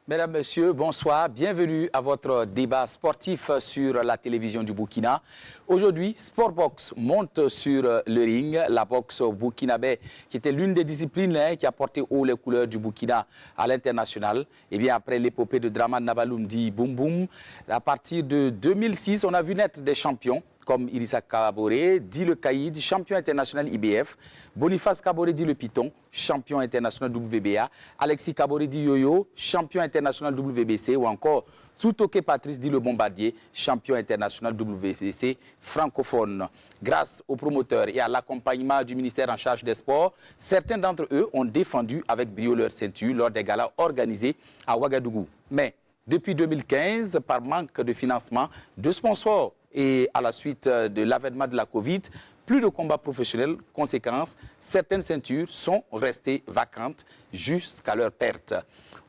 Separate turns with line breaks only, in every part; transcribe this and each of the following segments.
Mesdames, Messieurs, bonsoir. Bienvenue à votre débat sportif sur la télévision du Burkina. Aujourd'hui, Sportbox monte sur le ring. La boxe burkinabé, qui était l'une des disciplines qui a porté haut les couleurs du Burkina à l'international. Et bien après l'épopée de Dramane Nabaloum dit Boum Boum, à partir de 2006, on a vu naître des champions comme Idrissa Kaboré, dit le Caïd, champion international IBF, Boniface Kaboré, dit le Python, champion international WBA, Alexis Kaboré, dit Yo-Yo, champion international WBC, ou encore Tsutoke Patrice, dit le Bombardier, champion international WBC francophone. Grâce aux promoteurs et à l'accompagnement du ministère en charge des sports, certains d'entre eux ont défendu avec brio leur ceinture lors des galas organisés à Ouagadougou. Mais depuis 2015, par manque de financement, de sponsors, et à la suite de l'avènement de la Covid, plus de combats professionnels. Conséquence, certaines ceintures sont restées vacantes jusqu'à leur perte.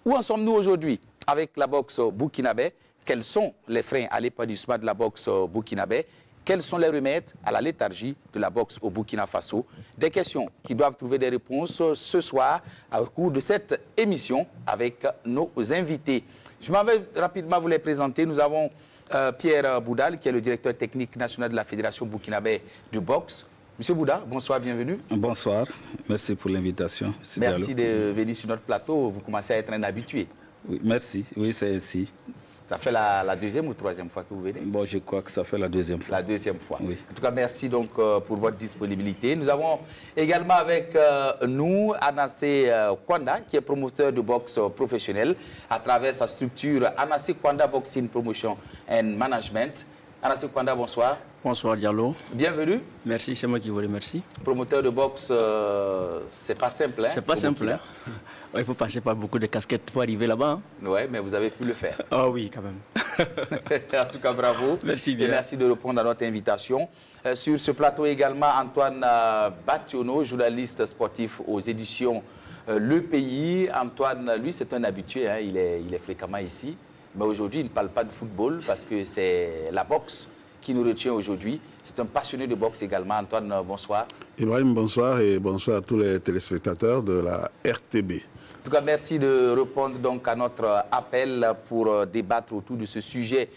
Où en sommes-nous aujourd'hui avec la boxe burkinabé? Quels sont les freins à l'épanouissement de la boxe burkinabé? Quels sont les remèdes à la léthargie de la boxe au Burkina Faso? Des questions qui doivent trouver des réponses ce soir au cours de cette émission avec nos invités. Je m'en vais rapidement vous les présenter. Nous avons Pierre Boudal, qui est le directeur technique national de la Fédération burkinabé de boxe. Monsieur Bouda, bonsoir, bienvenue.
Bonsoir, merci pour l'invitation.
Merci de venir sur notre plateau. Vous commencez à être un habitué.
Oui, merci, oui, c'est ainsi.
Ça fait la deuxième ou troisième fois que vous venez?
Bon, je crois que ça fait la deuxième fois.
La deuxième fois.
Oui.
En tout cas, merci donc pour votre disponibilité. Nous avons également avec nous Anassé Kwanda, qui est promoteur de boxe professionnel à travers sa structure Anassé Kwanda Boxing Promotion and Management. Anassé Kwanda, bonsoir.
Bonsoir Diallo.
Bienvenue.
Merci, c'est moi qui vous remercie.
Promoteur de boxe, c'est pas simple. Hein,
c'est pas simple. Hein? Il faut passer par beaucoup de casquettes pour arriver là-bas. Hein?
Oui, mais vous avez pu le faire.
Ah oui, quand même.
En tout cas, bravo.
Merci bien.
Et merci de répondre à notre invitation. Sur ce plateau également, Antoine Bationo, journaliste sportif aux éditions Le Pays. Antoine, lui, c'est un habitué. Hein, il est fréquemment ici. Mais aujourd'hui, il ne parle pas de football parce que c'est la boxe qui nous retient aujourd'hui. C'est un passionné de boxe également. Antoine, bonsoir.
Ibrahim, bonsoir et bonsoir à tous les téléspectateurs de la RTB.
En tout cas, merci de répondre donc à notre appel pour débattre autour de ce sujet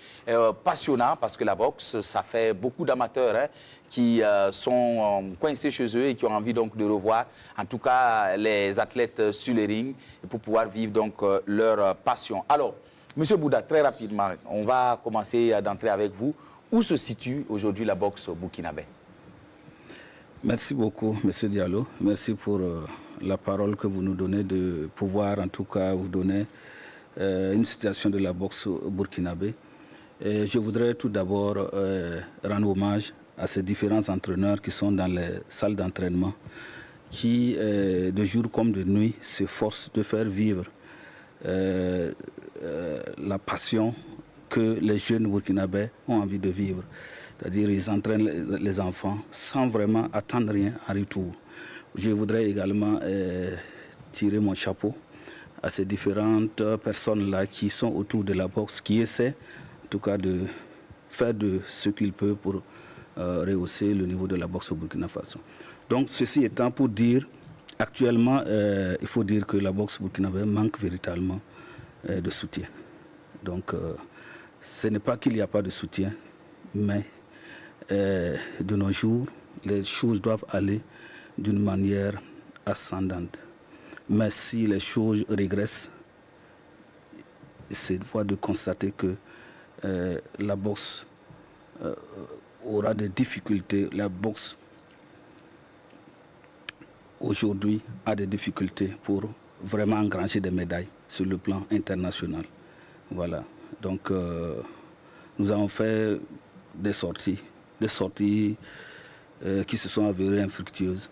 passionnant parce que la boxe, ça fait beaucoup d'amateurs hein, qui sont coincés chez eux et qui ont envie donc de revoir en tout cas les athlètes sur les rings et pour pouvoir vivre donc leur passion. Alors, Monsieur Bouda, très rapidement, on va commencer d'entrer avec vous. Où se situe aujourd'hui la boxe burkinabé?
Merci beaucoup, Monsieur Diallo. Merci pour la parole que vous nous donnez de pouvoir, en tout cas, vous donner une situation de la boxe burkinabé. Et je voudrais tout d'abord rendre hommage à ces différents entraîneurs qui sont dans les salles d'entraînement, qui, de jour comme de nuit, s'efforcent de faire vivre la passion que les jeunes burkinabés ont envie de vivre. C'est-à-dire qu'ils entraînent les enfants sans vraiment attendre rien en retour. Je voudrais également tirer mon chapeau à ces différentes personnes-là qui sont autour de la boxe, qui essaient en tout cas de faire de ce qu'ils peuvent pour rehausser le niveau de la boxe au Burkina Faso. Donc ceci étant pour dire, actuellement, il faut dire que la boxe burkinabé manque véritablement de soutien. Donc ce n'est pas qu'il n'y a pas de soutien, mais de nos jours, les choses doivent aller d'une manière ascendante. Mais si les choses régressent, c'est fois de constater que la boxe aura des difficultés. La boxe aujourd'hui a des difficultés pour vraiment engranger des médailles sur le plan international. Voilà. Donc nous avons fait des sorties qui se sont avérées infructueuses.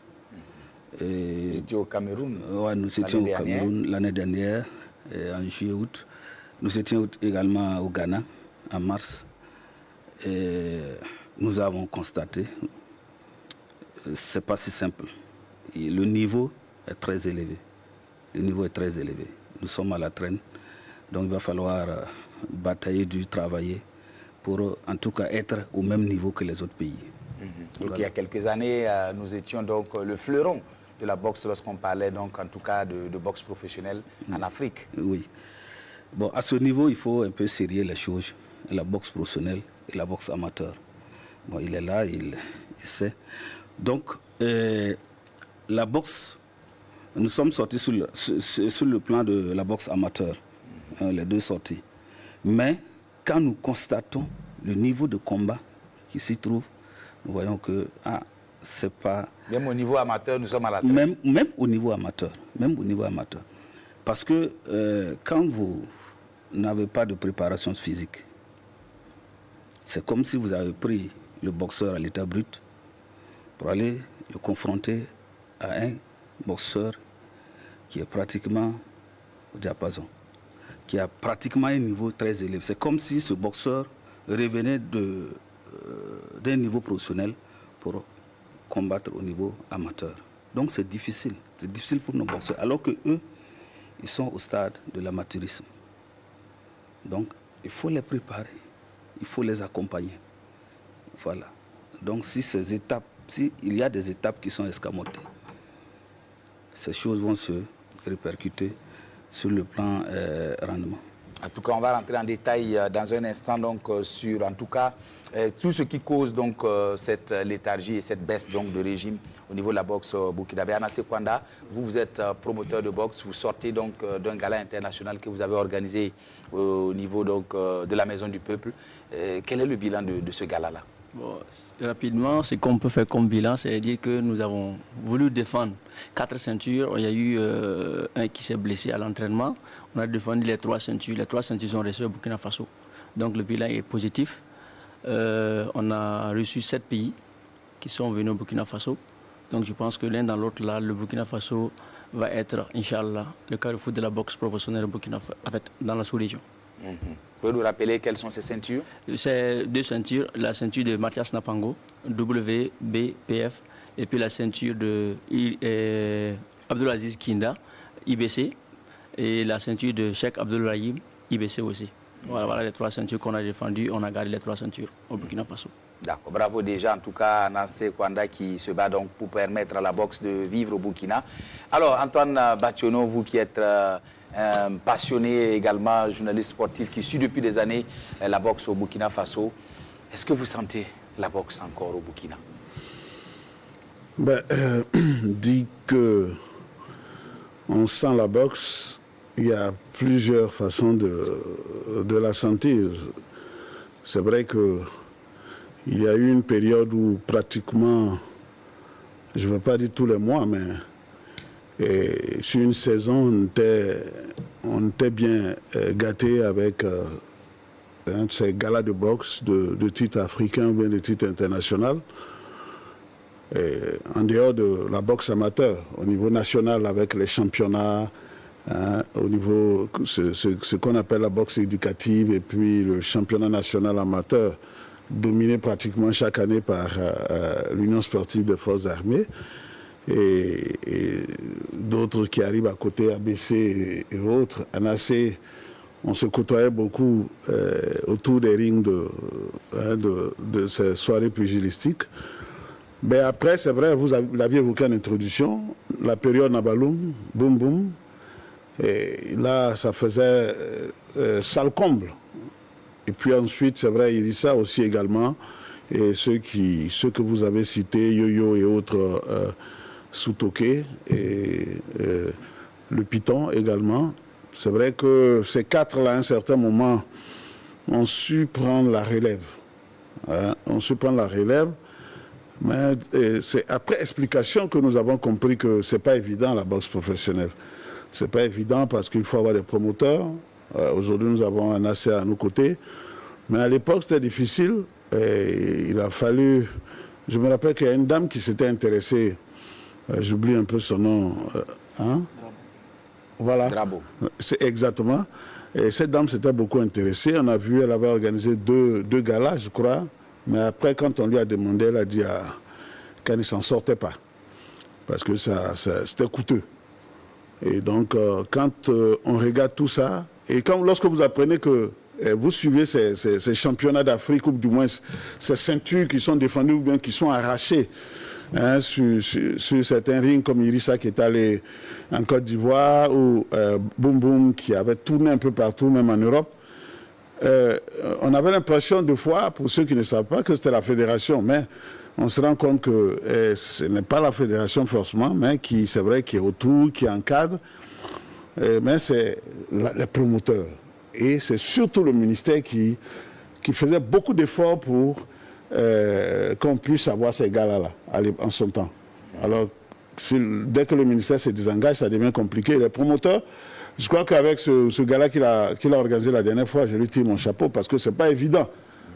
Vous étiez au Cameroun?
Oui, nous étions au Cameroun l'année dernière, en juillet-août. Nous étions également au Ghana, en mars. Et nous avons constaté, ce n'est pas si simple. Et le niveau est très élevé. le niveau est très élevé. Nous sommes à la traîne, donc il va falloir batailler, travailler pour en tout cas être au même niveau que les autres pays.
Donc il y a quelques années, nous étions donc le fleuron de la boxe lorsqu'on parlait donc en tout cas de boxe professionnelle en Afrique.
Oui. Bon, à ce niveau, il faut un peu serrer les choses, la boxe professionnelle et la boxe amateur. Bon, il est là, il sait. Donc, la boxe, nous sommes sortis sur le plan de la boxe amateur, les deux sorties. Mais quand nous constatons le niveau de combat qui s'y trouve, nous voyons que c'est pas...
Même au niveau amateur, nous sommes à la traîne.
Même au niveau amateur. Parce que quand vous n'avez pas de préparation physique, c'est comme si vous avez pris le boxeur à l'état brut pour aller le confronter à un boxeur qui est pratiquement au diapason, qui a pratiquement un niveau très élevé. C'est comme si ce boxeur revenait d'un niveau professionnel pour combattre au niveau amateur. Donc c'est difficile pour nos boxeurs, alors que eux, ils sont au stade de l'amateurisme. Donc il faut les préparer, il faut les accompagner. Voilà. Donc s'il y a des étapes qui sont escamotées, ces choses vont se répercuter sur le plan rendement.
En tout cas, on va rentrer en détail dans un instant donc, sur en tout cas tout ce qui cause donc, cette léthargie et cette baisse donc, de régime au niveau de la boxe burkinabé. Anassé Kwanda, vous êtes promoteur de boxe, vous sortez donc d'un gala international que vous avez organisé au niveau donc, de la Maison du Peuple. Quel est le bilan de ce gala-là?
Bon, rapidement, ce qu'on peut faire comme bilan, c'est dire que nous avons voulu défendre 4 ceintures. Il y a eu un qui s'est blessé à l'entraînement. On a défendu les 3 ceintures. Les 3 ceintures sont restées au Burkina Faso. Donc le bilan est positif. On a reçu 7 pays qui sont venus au Burkina Faso. Donc je pense que l'un dans l'autre, là, le Burkina Faso va être, Inch'Allah, le carrefour de la boxe professionnelle au Burkina Faso, en fait, dans la sous-région.
Vous pouvez nous rappeler quelles sont ces ceintures?
C'est 2 ceintures, la ceinture de Mathias Napango, WBPF, et puis la ceinture de Abdelaziz Kinda, IBC, et la ceinture de Cheikh Abdelrahim, IBC aussi. Voilà les 3 ceintures qu'on a défendues, on a gardé les 3 ceintures au Burkina Faso. D'accord,
bravo déjà en tout cas à Anassé Kwanda qui se bat donc pour permettre à la boxe de vivre au Burkina. Alors Antoine Bationo, vous qui êtes passionné également, journaliste sportif qui suit depuis des années la boxe au Burkina Faso, est-ce que vous sentez la boxe encore au Burkina?
Dit que on sent la boxe, il y a plusieurs façons de la sentir. C'est vrai que il y a eu une période où pratiquement, je ne veux pas dire tous les mois, mais sur une saison, on était bien gâté avec ces galas de boxe de titres africains ou bien de titres internationaux. En dehors de la boxe amateur, au niveau national avec les championnats, au niveau ce qu'on appelle la boxe éducative et puis le championnat national amateur, dominé pratiquement chaque année par l'Union sportive des forces armées et d'autres qui arrivent à côté, ABC et autres. Anassé, on se côtoyait beaucoup autour des rings de ces soirées pugilistiques. Mais après, c'est vrai, vous l'aviez évoqué en introduction, la période Nabaloum, boum boum, et là, ça faisait sale comble. Et puis ensuite, c'est vrai, Irissa aussi également, et ceux que vous avez cités, Yo-Yo et autres, Soutoké, et le Python également. C'est vrai que ces 4-là, à un certain moment, ont su prendre la relève. On su prendre la relève. Mais c'est après explication que nous avons compris que ce n'est pas évident la boxe professionnelle. Ce n'est pas évident parce qu'il faut avoir des promoteurs. Aujourd'hui, nous avons un AC à nos côtés. Mais à l'époque, c'était difficile. Et il a fallu... Je me rappelle qu'il y a une dame qui s'était intéressée. J'oublie un peu son nom. Voilà.
Drabo.
C'est exactement. Et cette dame s'était beaucoup intéressée. On a vu, elle avait organisé deux galas, je crois. Mais après, quand on lui a demandé, elle a dit qu'elle ne s'en sortait pas. Parce que c'était coûteux. Et donc, quand on regarde tout ça, et lorsque vous apprenez que vous suivez ces championnats d'Afrique, ou du moins ces ceintures qui sont défendues ou bien qui sont arrachées, hein, sur certains rings comme Irissa qui est allé en Côte d'Ivoire, ou Boum Boum qui avait tourné un peu partout, même en Europe, on avait l'impression de fois, pour ceux qui ne savent pas, que c'était la fédération, mais on se rend compte que ce n'est pas la fédération forcément, mais c'est vrai qui est autour, qui encadre, mais c'est les promoteurs. Et c'est surtout le ministère qui faisait beaucoup d'efforts pour qu'on puisse avoir ces gars-là en son temps. Alors, dès que le ministère se désengage, ça devient compliqué. Les promoteurs, je crois qu'avec ce gars-là qu'il a organisé la dernière fois, je lui tire mon chapeau parce que c'est pas évident.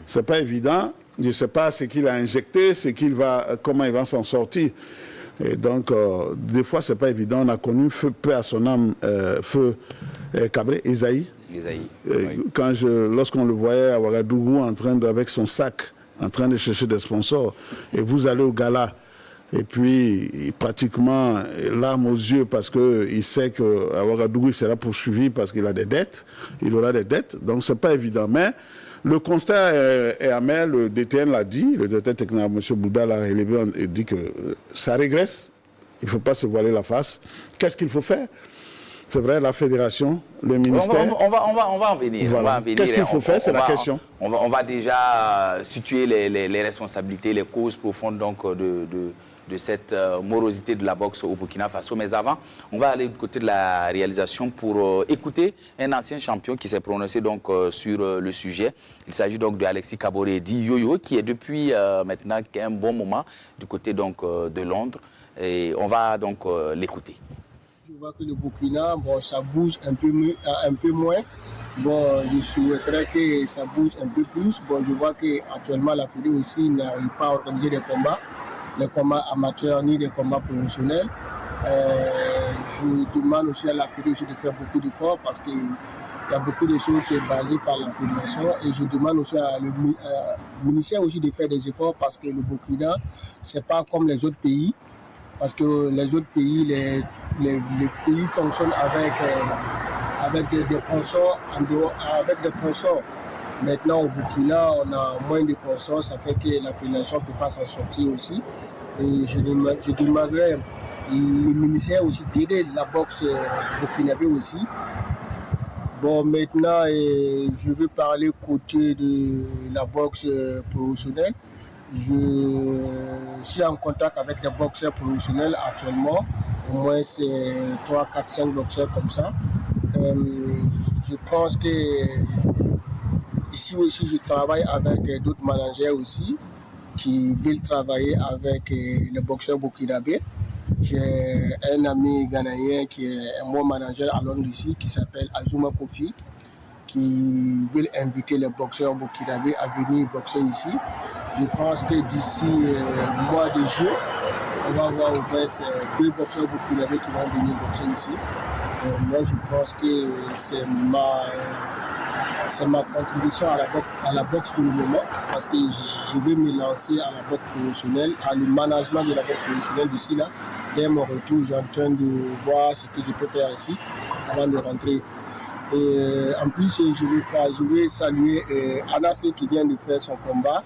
C'est pas évident. Je ne sais pas ce qu'il a injecté, comment il va s'en sortir. Et donc, des fois, c'est pas évident. On a connu, paix à son âme, feu Cabré, Isaïe. Lorsqu'on le voyait à Ouagadougou avec son sac, en train de chercher des sponsors, et vous allez au gala, et puis pratiquement larmes aux yeux parce qu'il sait qu'à Ouagadougou, il sera poursuivi parce qu'il a des dettes, il aura des dettes, donc c'est pas évident. Mais le constat est amer, le DTN l'a dit, le directeur technique, M. Bouddha l'a relevé et dit que ça régresse, il ne faut pas se voiler la face. Qu'est-ce qu'il faut faire? C'est vrai, la fédération, le ministère...
On va en venir.
Voilà. Qu'est-ce qu'il faut faire? C'est la question.
On va déjà situer les responsabilités, les causes profondes donc, de cette morosité de la boxe au Burkina Faso. Mais avant, on va aller du côté de la réalisation pour écouter un ancien champion qui s'est prononcé donc, sur le sujet. Il s'agit donc de Alexis Kaboré, dit Yo-Yo, qui est depuis maintenant un bon moment du côté donc, de Londres. Et on va donc l'écouter.
Je vois que le Burkina, bon, ça bouge un peu moins. Bon, je souhaiterais que ça bouge un peu plus. Bon, je vois qu'actuellement, la Fédé aussi n'arrive pas à organiser des combats amateurs ni des combats professionnels. Je demande aussi à la Fédé aussi de faire beaucoup d'efforts parce qu'il y a beaucoup de choses qui sont basées par la fédération. Et je demande aussi au ministère aussi de faire des efforts parce que le Burkina, ce n'est pas comme les autres pays. Parce que les autres pays, les pays fonctionnent avec des sponsors. Avec des sponsors. Maintenant, au Burkina, on a moins de sponsors. Ça fait que la fédération ne peut pas s'en sortir aussi. Et je demanderais le ministère aussi d'aider la boxe burkinabé aussi. Bon, maintenant, je vais parler côté de la boxe professionnelle. Je suis en contact avec des boxeurs professionnels actuellement. Au moins, c'est 3, 4, 5 boxeurs comme ça. Je pense que ici aussi, je travaille avec d'autres managers aussi qui veulent travailler avec les boxeurs burkinabés. J'ai un ami ghanéen qui est un bon manager à Londres ici qui s'appelle Azuma Kofi, qui veulent inviter les boxeurs burkinabés à venir boxer ici. Je pense que d'ici le mois de juin, on va avoir au moins 2 boxeurs burkinabés qui vont venir boxer ici. Moi, je pense que c'est ma contribution à la boxe pour le moment, parce que je vais me lancer à la boxe professionnelle, à le management de la boxe professionnelle d'ici là. Dès mon retour, j'ai en train de voir ce que je peux faire ici avant de rentrer. Et en plus, je vais saluer Anassé qui vient de faire son combat.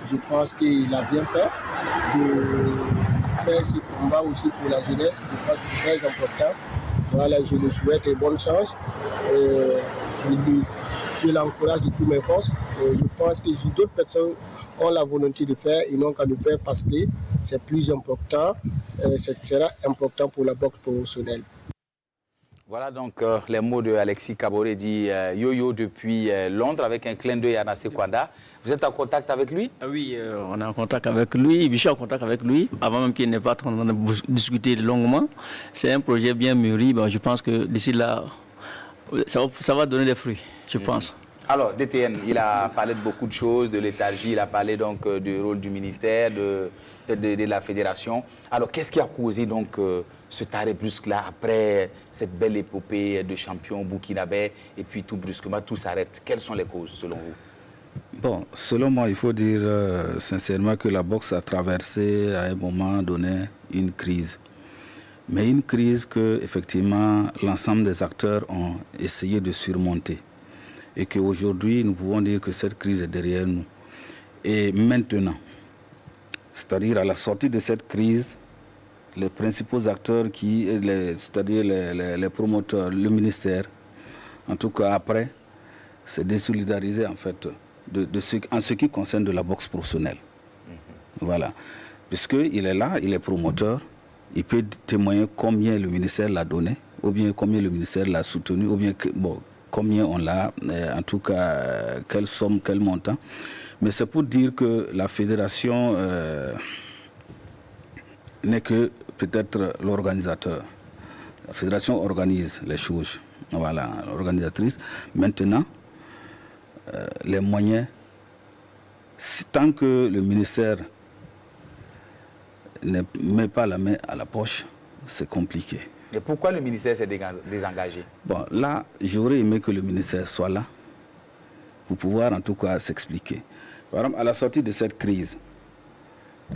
Je pense qu'il a bien fait de faire ce combat aussi pour la jeunesse. Je crois que c'est très important. Voilà, je le souhaite et bonne chance. Je l'encourage de toutes mes forces. Je pense que si d'autres personnes ont la volonté de faire, ils n'ont qu'à le faire parce que c'est plus important. Ce sera important pour la boxe professionnelle.
Voilà donc les mots de Alexis Kaboré dit Yo-Yo depuis Londres avec un clin d'œil à Nassé Kwanda. Vous êtes en contact avec lui?
Oui, on est en contact avec lui. Je suis en contact avec lui avant même qu'il n'ait pas en train de discuter longuement. C'est un projet bien mûri. Bon, je pense que d'ici là, ça va donner des fruits, je pense.
Alors, DTN, il a parlé de beaucoup de choses, de léthargie, il a parlé donc du rôle du ministère, de la fédération. Alors, qu'est-ce qui a causé donc cet arrêt brusque-là après cette belle épopée de champion burkinabé et puis tout brusquement, tout s'arrête? Quelles sont les causes selon vous?
Bon, selon moi, il faut dire sincèrement que la boxe a traversé à un moment donné une crise. mais une crise que, effectivement, l'ensemble des acteurs ont essayé de surmonter. Et qu'aujourd'hui, nous pouvons dire que cette crise est derrière nous. Et maintenant, c'est-à-dire à la sortie de cette crise, les principaux acteurs, c'est-à-dire les promoteurs, le ministère, en tout cas après, c'est désolidariser en fait en ce qui concerne de la boxe professionnelle. Voilà. Puisqu'il est là, il est promoteur, il peut témoigner combien le ministère l'a donné, ou bien combien le ministère l'a soutenu, ou bien combien on l'a, en tout cas, quelle somme, quel montant. Mais c'est pour dire que la fédération n'est que peut-être l'organisateur. La fédération organise les choses. Voilà, l'organisatrice. Maintenant, les moyens, tant que le ministère ne met pas la main à la poche, c'est compliqué.
Et pourquoi le ministère s'est désengagé?
Bon, là, j'aurais aimé que le ministère soit là pour pouvoir en tout cas s'expliquer. Par exemple, à la sortie de cette crise,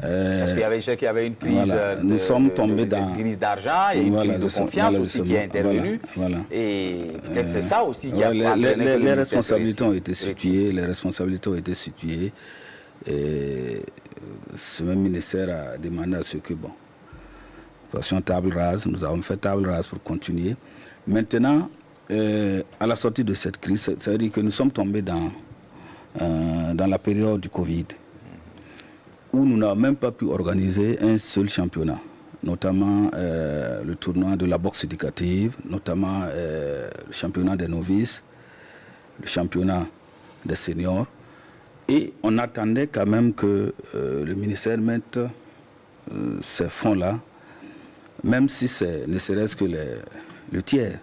parce qu'il y avait, je sais qu'il y avait une crise,
voilà, nous sommes tombés dans
une crise d'argent, il y a une crise de confiance aussi qui est intervenue.
Voilà.
Et peut-être c'est ça aussi qui a entraîné que
les responsabilités ont été situées, les responsabilités ont été situées. Et ce même ministère a demandé à ce que, bon, fassions table rase, nous avons fait table rase pour continuer. Maintenant, à la sortie de cette crise, ça veut dire que nous sommes tombés dans la période du Covid, où nous n'avons même pas pu organiser un seul championnat, notamment le tournoi de la boxe éducative, notamment le championnat des novices, le championnat des seniors. Et on attendait quand même que le ministère mette ces fonds-là, même si ne serait-ce que le tiers,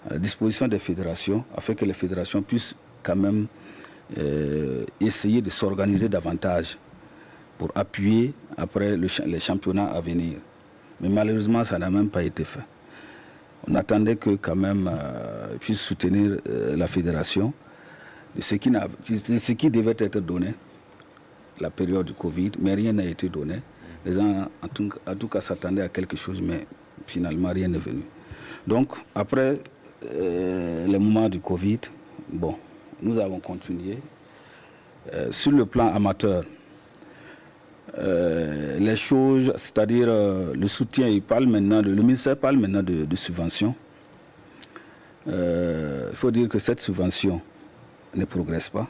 à la disposition des fédérations, afin que les fédérations puissent quand même essayer de s'organiser davantage pour appuyer après les championnats à venir. Mais malheureusement, ça n'a même pas été fait. On attendait que quand même puisse soutenir la fédération de ce qui devait être donné, la période du Covid, mais rien n'a été donné. Les gens, en tout cas, s'attendaient à quelque chose, mais finalement, rien n'est venu. Donc, après les moments du Covid, bon, nous avons continué. Sur le plan amateur, les choses, c'est-à-dire le soutien, le ministère parle maintenant de subventions. Il faut dire que cette subvention ne progresse pas,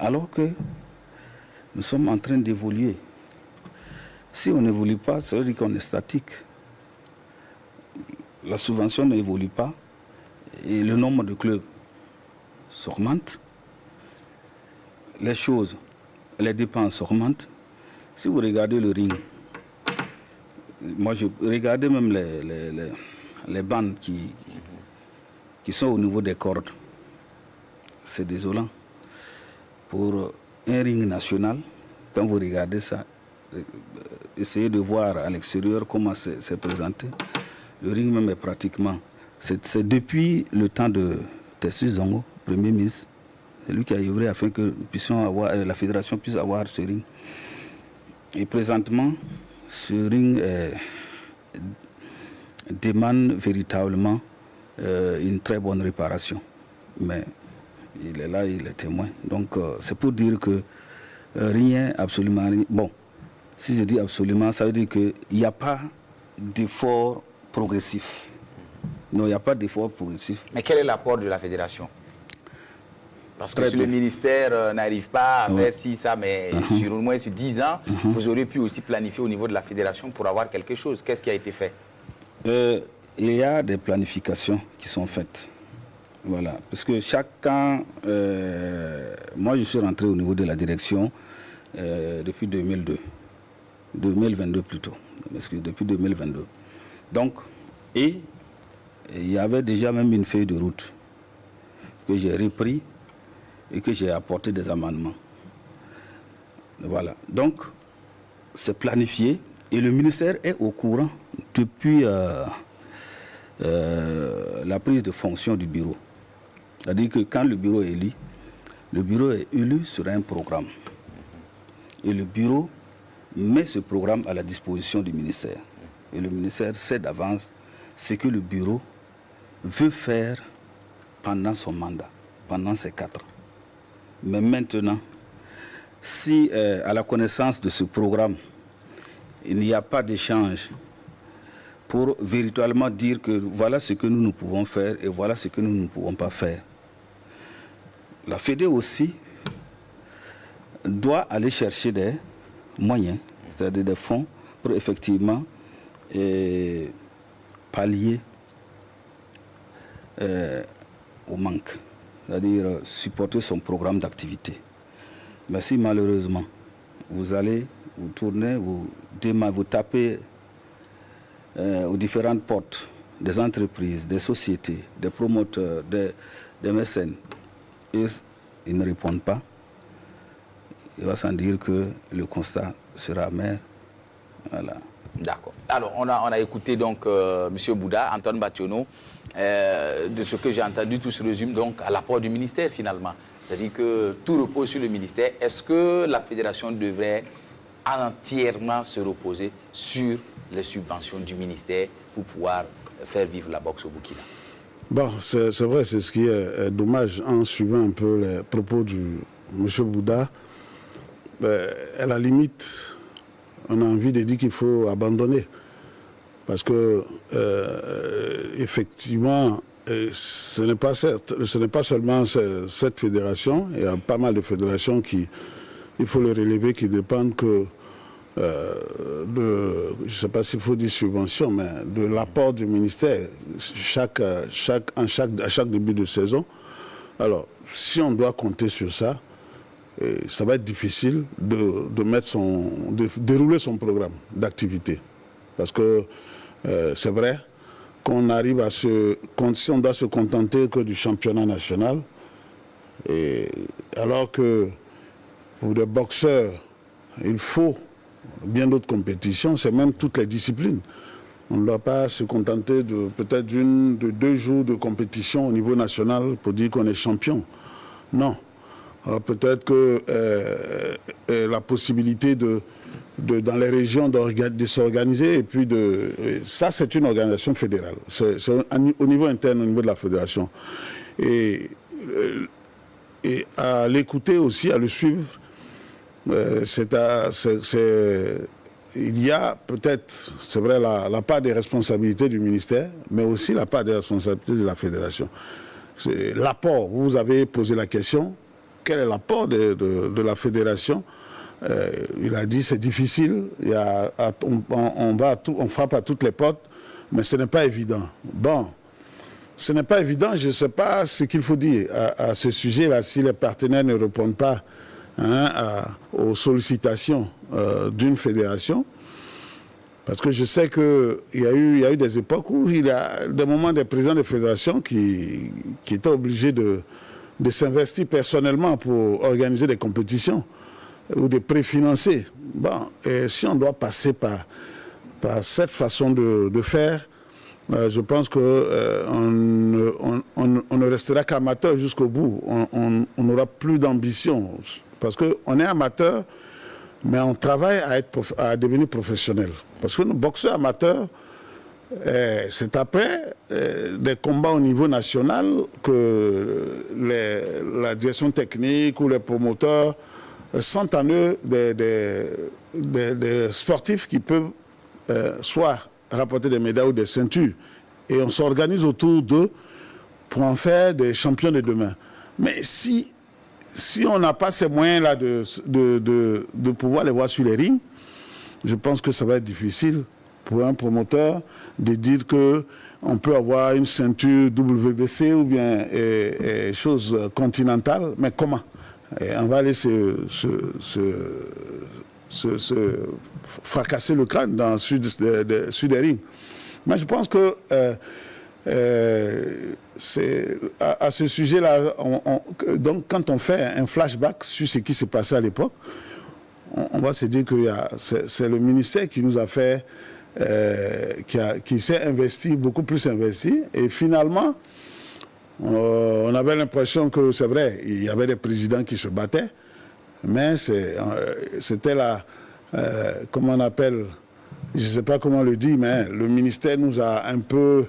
alors que nous sommes en train d'évoluer. Si on n'évolue pas, ça veut dire qu'on est statique. La subvention n'évolue pas et le nombre de clubs s'augmente. Les dépenses augmentent. Si vous regardez le ring, moi je regardais même les bandes qui sont au niveau des cordes. C'est désolant. Pour un ring national, quand vous regardez ça, essayez de voir à l'extérieur comment c'est présenté. Le ring même est pratiquement... C'est depuis le temps de Tessu Zongo, Premier ministre. C'est lui qui a œuvré afin que la fédération puisse avoir ce ring. Et présentement, ce ring demande véritablement une très bonne réparation. Mais il est là, il est témoin. Donc c'est pour dire que rien, absolument rien. Bon, si je dis absolument, ça veut dire qu'il n'y a pas d'effort progressif. Non, il n'y a pas d'effort progressif.
Mais quel est l'apport de la fédération? Parce que si le ministère n'arrive pas à faire ci, ça, mais sur au moins sur 10 ans, vous auriez pu aussi planifier au niveau de la fédération pour avoir quelque chose. Qu'est-ce qui a été fait?
Il y a des planifications qui sont faites. Voilà. Parce que chacun... moi, je suis rentré au niveau de la direction depuis 2002. 2022 plutôt. Parce que depuis 2022. Donc, et il y avait déjà même une feuille de route que j'ai repris et que j'ai apporté des amendements. Voilà. Donc, c'est planifié et le ministère est au courant depuis la prise de fonction du bureau. C'est-à-dire que quand le bureau est élu sur un programme. Et le bureau met ce programme à la disposition du ministère. Et le ministère sait d'avance ce que le bureau veut faire pendant son mandat, pendant ces 4 ans. Mais maintenant, si à la connaissance de ce programme, il n'y a pas d'échange pour véritablement dire que voilà ce que nous pouvons faire et voilà ce que nous ne pouvons pas faire. La Fédé aussi doit aller chercher des moyens, c'est-à-dire des fonds, pour effectivement pallier au manque, c'est-à-dire supporter son programme d'activité. Mais si malheureusement, vous allez, vous tournez, vous tapez aux différentes portes des entreprises, des sociétés, des promoteurs, des mécènes, et ils ne répondent pas, il va sans dire que le constat sera amer. Voilà.
D'accord. Alors, on a écouté donc M. Bouddha, Antoine Bationo. De ce que j'ai entendu, tout se résume donc à l'apport du ministère finalement. C'est-à-dire que tout repose sur le ministère. Est-ce que la fédération devrait entièrement se reposer sur les subventions du ministère pour pouvoir faire vivre la boxe au Burkina?
Bon, c'est vrai, c'est ce qui est dommage en suivant un peu les propos du M. Bouddha. À la limite, on a envie de dire qu'il faut abandonner. Parce que, effectivement, ce n'est pas seulement cette fédération, il y a pas mal de fédérations qui, il faut le relever, qui dépendent que je ne sais pas s'il faut dire subvention, mais de l'apport du ministère à chaque début de saison. Alors, si on doit compter sur ça, ça va être difficile de dérouler son programme d'activité. Parce que c'est vrai qu'on arrive à si on doit se contenter que du championnat national, alors que pour les boxeurs, il faut bien d'autres compétitions, c'est même toutes les disciplines. On ne doit pas se contenter de peut-être de 2 jours de compétition au niveau national pour dire qu'on est champion. Non. Peut-être que la possibilité dans les régions de s'organiser, et puis ça c'est une organisation fédérale, c'est au niveau interne, au niveau de la fédération. Et à l'écouter aussi, à le suivre, il y a peut-être, c'est vrai, la part des responsabilités du ministère, mais aussi la part des responsabilités de la fédération. L'apport, vous avez posé la question, quel est l'apport de la fédération? Il a dit c'est difficile, on frappe à toutes les portes, mais ce n'est pas évident. Bon, ce n'est pas évident, je ne sais pas ce qu'il faut dire à ce sujet-là, si les partenaires ne répondent pas aux sollicitations d'une fédération. Parce que je sais qu'il y a eu des époques où il y a des moments des présidents de fédération qui étaient obligés de s'investir personnellement pour organiser des compétitions ou de préfinancer. Bon, et si on doit passer par cette façon de faire, je pense qu'on ne restera qu'amateur jusqu'au bout. On n'aura plus d'ambition. Parce qu'on est amateur, mais on travaille à devenir professionnel. Parce que nos boxeurs amateurs, c'est après des combats au niveau national que la direction technique ou les promoteurs sentent en eux des sportifs qui peuvent soit rapporter des médailles ou des ceintures. Et on s'organise autour d'eux pour en faire des champions de demain. Mais si on n'a pas ces moyens-là de pouvoir les voir sur les rings, je pense que ça va être difficile pour un promoteur de dire qu'on peut avoir une ceinture WBC ou bien chose continentale, mais comment? Et on va aller se fracasser le crâne sur des rings. Mais je pense que à ce sujet-là, donc quand on fait un flashback sur ce qui s'est passé à l'époque, on va se dire que c'est le ministère qui nous a fait, qui s'est investi, beaucoup plus investi, et finalement, on avait l'impression que c'est vrai, il y avait des présidents qui se battaient, mais c'était comment on appelle, je ne sais pas comment on le dit, mais le ministère nous a un peu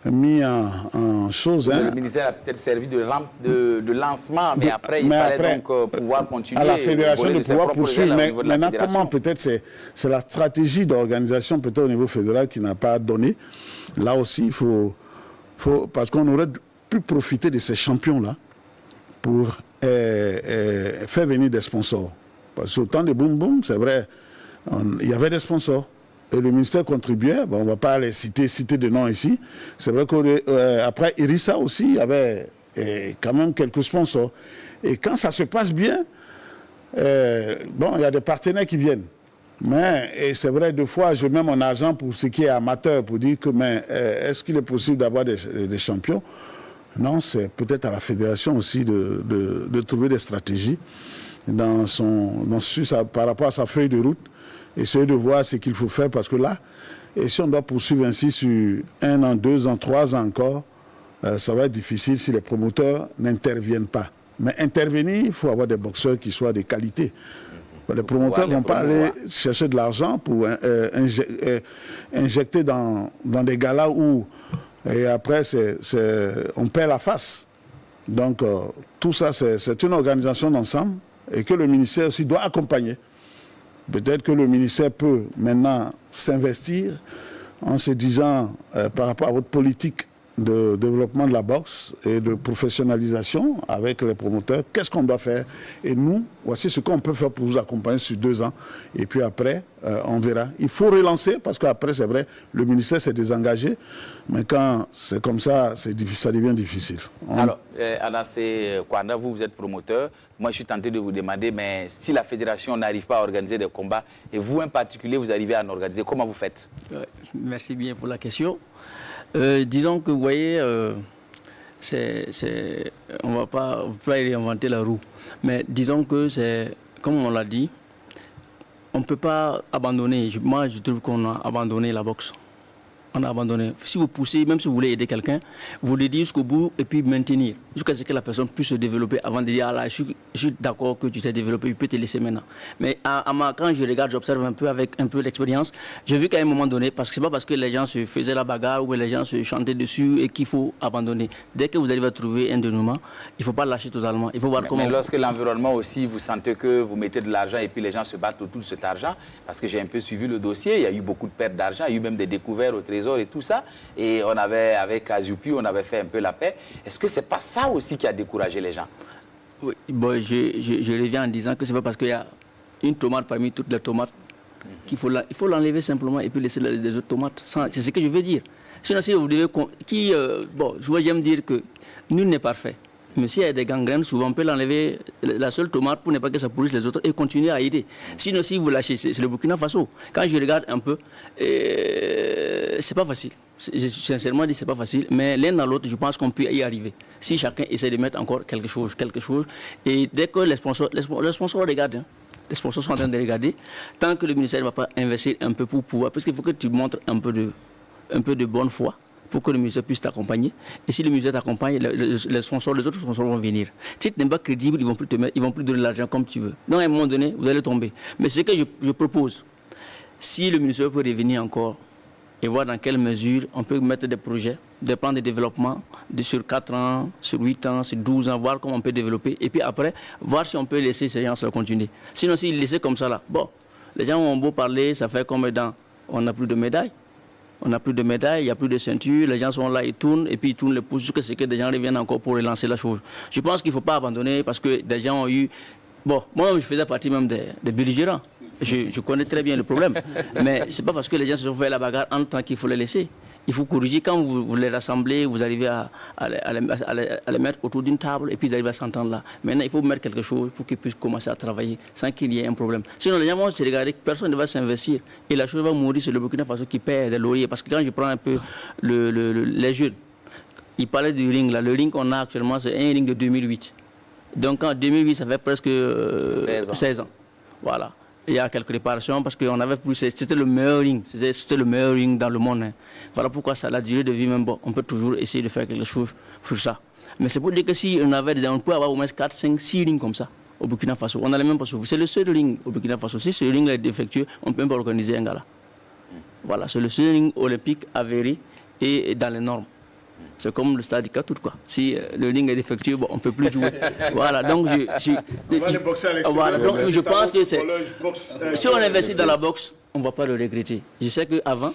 mis en chose.
Le ministère a peut-être servi de lancement, mais après, il fallait donc pouvoir continuer.
À la fédération de pouvoir poursuivre. Mais maintenant, comment peut-être c'est la stratégie d'organisation peut-être au niveau fédéral qui n'a pas donné. Là aussi, il faut parce qu'on aurait pu profiter de ces champions-là pour faire venir des sponsors. Parce qu'au temps de Boom Boom, c'est vrai, il y avait des sponsors. Et le ministère contribuait, bon, on ne va pas les citer de nom ici. C'est vrai qu'après Irissa aussi, il y avait quand même quelques sponsors. Et quand ça se passe bien, bon, il y a des partenaires qui viennent. Mais c'est vrai, deux fois, je mets mon argent pour ce qui est amateur, pour dire que, mais est-ce qu'il est possible d'avoir des champions? Non, c'est peut-être à la fédération aussi de trouver des stratégies par rapport à sa feuille de route. Essayer de voir ce qu'il faut faire parce que là, et si on doit poursuivre ainsi sur 1 an, 2 ans, 3 ans encore, ça va être difficile si les promoteurs n'interviennent pas. Mais intervenir, il faut avoir des boxeurs qui soient de qualité. Les promoteurs ne vont pas aller chercher de l'argent pour injecter dans des galas où, et après, on perd la face. Donc, tout ça, c'est une organisation d'ensemble et que le ministère aussi doit accompagner. Peut-être que le ministère peut maintenant s'investir en se disant, par rapport à votre politique de développement de la boxe et de professionnalisation avec les promoteurs, qu'est-ce qu'on doit faire? Et nous, voici ce qu'on peut faire pour vous accompagner sur 2 ans. Et puis après, on verra. Il faut relancer parce qu'après, c'est vrai, le ministère s'est désengagé. Mais quand c'est comme ça, ça devient difficile.
Alors, Anassé Kwanda, vous êtes promoteur. Moi, je suis tenté de vous demander, mais si la fédération n'arrive pas à organiser des combats, et vous en particulier, vous arrivez à en organiser, comment vous faites?
Merci bien pour la question. Disons que, vous voyez, on ne va pas réinventer la roue. Mais disons que c'est, comme on l'a dit, on ne peut pas abandonner. Moi, je trouve qu'on a abandonné la boxe. On a abandonné. Si vous poussez, même si vous voulez aider quelqu'un, vous le dites jusqu'au bout et puis maintenir. Jusqu'à ce que la personne puisse se développer avant de dire, ah là, je suis d'accord que tu t'es développé, je peux te laisser maintenant. Mais quand je regarde, j'observe un peu avec un peu d'expérience, j'ai vu qu'à un moment donné, parce que ce n'est pas parce que les gens se faisaient la bagarre ou les gens se chantaient dessus et qu'il faut abandonner. Dès que vous arrivez à trouver un dénouement, il ne faut pas lâcher totalement. Il faut voir comment.
Mais lorsque l'environnement aussi, vous sentez que vous mettez de l'argent et puis les gens se battent autour de cet argent, parce que j'ai un peu suivi le dossier, il y a eu beaucoup de pertes d'argent, il y a eu même des découvertes au trésor et tout ça. Et on avait, avec Azupi, on avait fait un peu la paix. Est-ce que ce n'est pas ça aussi qui a découragé les gens?
Oui, bon, je reviens en disant que ce n'est pas parce qu'il y a une tomate parmi toutes les tomates qu'il faut l'enlever simplement et puis laisser les autres tomates. C'est ce que je veux dire. Sinon, si vous devez... bon, j'aime dire que nul n'est parfait. Mais s'il y a des gangrènes, souvent on peut l'enlever la seule tomate pour ne pas que ça pourrisse les autres et continuer à aider. Sinon, si vous lâchez, c'est le Burkina Faso. Quand je regarde un peu, c'est pas facile. Sincèrement dit, c'est pas facile. Mais l'un dans l'autre, je pense qu'on peut y arriver. Si chacun essaie de mettre encore quelque chose. Et dès que les sponsors regardent, hein, les sponsors sont en train de regarder, tant que le ministère ne va pas investir un peu pour pouvoir, parce qu'il faut que tu montres un peu de bonne foi, pour que le musée puisse t'accompagner. Et si le musée t'accompagne, les sponsors, les autres sponsors vont venir. Si tu n'es pas crédible, ils vont plus donner l'argent comme tu veux. Donc à un moment donné, vous allez tomber. Mais ce que je propose, si le ministère peut revenir encore et voir dans quelle mesure on peut mettre des projets, des plans de développement sur 4 ans, sur 8 ans, sur 12 ans, voir comment on peut développer. Et puis après, voir si on peut laisser ces gens continuer. Sinon, s'ils laissaient comme ça là, bon, les gens ont beau parler, ça fait comme dans, on n'a plus de médailles. On n'a plus de médailles, il n'y a plus de ceinture, les gens sont là, ils tournent, et puis ils tournent les pouces jusqu'à ce que des gens reviennent encore pour relancer la chose. Je pense qu'il ne faut pas abandonner parce que des gens ont eu... Bon, moi je faisais partie même des belligérants. Je connais très bien le problème. Mais ce n'est pas parce que les gens se sont fait la bagarre en temps qu'il faut les laisser. Il faut corriger. Quand vous les rassemblez, vous arrivez à les mettre autour d'une table et puis ils arrivent à s'entendre là. Maintenant, il faut mettre quelque chose pour qu'ils puissent commencer à travailler sans qu'il y ait un problème. Sinon, les gens vont se regarder, personne ne va s'investir. Et la chose va mourir sur le Burkina Faso qui perd des lauriers. Parce que quand je prends un peu les jeunes, ils parlaient du ring là. Le ring qu'on a actuellement, c'est un ring de 2008. Donc en 2008, ça fait presque 16 ans. Voilà. Il y a quelques réparations parce qu'on avait plus. C'était le meilleur ring. C'était le meilleur ring dans le monde. Hein. Voilà pourquoi ça, la durée de vie, même bon, on peut toujours essayer de faire quelque chose sur ça. Mais c'est pour dire que si on avait on peut avoir au moins 4, 5, 6 rings comme ça. au Burkina Faso. On a les mêmes postes. C'est le seul ring au Burkina Faso. Si ce ring est défectueux, on ne peut même pas organiser un gala. Voilà, c'est le seul ring olympique avéré et dans les normes. C'est comme le stade du Katout, quoi. Si le ring est défectueux, bon, on ne peut plus jouer. Voilà, donc je pense que c'est... Si on investit dans la boxe, on ne va pas le regretter. Je sais qu'avant,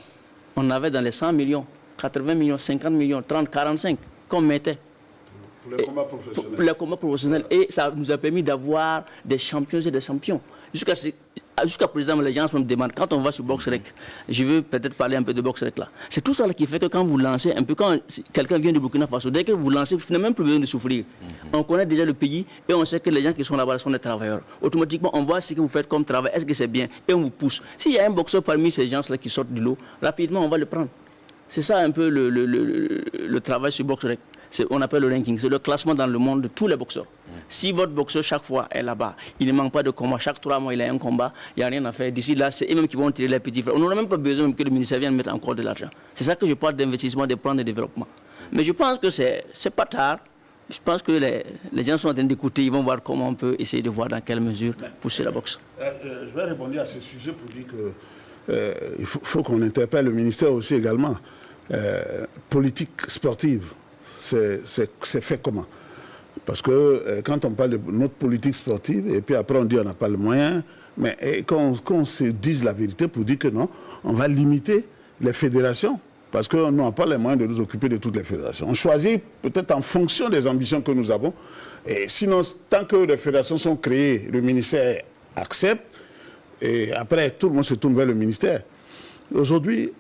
on avait dans les 100 millions, 80 millions, 50 millions, 30, 45 qu'on mettait.
Pour les combats professionnels.
Pour les combats professionnels. Et ça nous a permis d'avoir des champions et des champions. Jusqu'à présent, les gens me demandent, quand on va sur BoxRec, je veux peut-être parler un peu de BoxRec là. C'est tout ça qui fait que quand vous lancez un peu, quand quelqu'un vient du Burkina Faso, dès que vous lancez, vous n'avez même plus besoin de souffrir. On connaît déjà le pays et on sait que les gens qui sont là-bas sont des travailleurs. Automatiquement, on voit ce que vous faites comme travail, est-ce que c'est bien, et on vous pousse. S'il y a un boxeur parmi ces gens-là qui sortent du lot, rapidement, on va le prendre. C'est ça un peu le travail sur BoxRec. On appelle le ranking, c'est le classement dans le monde de tous les boxeurs. Si votre boxeur chaque fois est là-bas, il ne manque pas de combat, chaque 3 mois il a un combat, il n'y a rien à faire. D'ici là, c'est eux-mêmes qui vont tirer les petits frères. On n'aura même pas besoin même que le ministère vienne mettre encore de l'argent. C'est ça que je parle d'investissement, de plans de développement. Mais je pense que c'est pas tard. Je pense que les gens sont en train d'écouter, ils vont voir comment on peut essayer de voir dans quelle mesure pousser la boxe.
Je vais répondre à ce sujet pour dire qu'il faut qu'on interpelle le ministère aussi également. Politique sportive. C'est fait comment? Parce que quand on parle de notre politique sportive, et puis après on dit on n'a pas le moyen, mais qu'on se dise la vérité pour dire que non, on va limiter les fédérations, parce qu'on n'a pas les moyens de nous occuper de toutes les fédérations. On choisit peut-être en fonction des ambitions que nous avons, et sinon, tant que les fédérations sont créées, le ministère accepte, et après tout le monde se tourne vers le ministère. Aujourd'hui,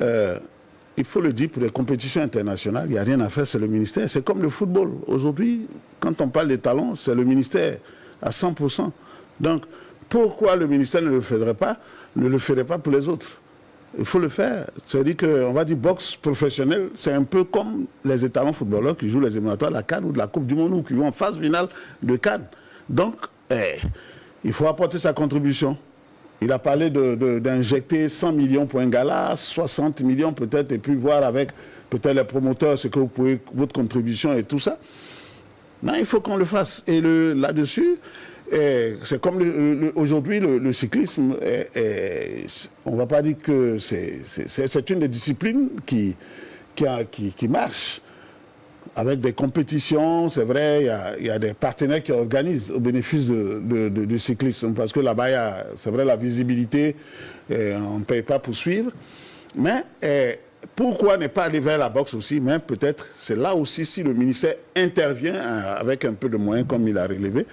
il faut le dire, pour les compétitions internationales, il n'y a rien à faire, c'est le ministère. C'est comme le football. Aujourd'hui, quand on parle des talents, c'est le ministère à 100%. Donc, pourquoi le ministère ne le ferait pas pour les autres? Il faut le faire. C'est-à-dire qu'on va dire boxe professionnelle, c'est un peu comme les étalons footballeurs qui jouent les éliminatoires de la CAN ou de la Coupe du Monde ou qui vont en phase finale de CAN. Donc, il faut apporter sa contribution. Il a parlé d'injecter 100 millions pour un gala, 60 millions peut-être, et puis voir avec peut-être les promoteurs ce que vous pouvez, votre contribution et tout ça. Mais il faut qu'on le fasse. Et là-dessus, c'est comme aujourd'hui le cyclisme, on ne va pas dire que c'est une des disciplines qui marche. Avec des compétitions, c'est vrai, il y a des partenaires qui organisent au bénéfice du cyclisme, parce que là-bas, c'est vrai, la visibilité, on ne paye pas pour suivre. Mais pourquoi ne pas aller vers la boxe aussi? Mais peut-être, c'est là aussi, si le ministère intervient avec un peu de moyens, comme il a relevé,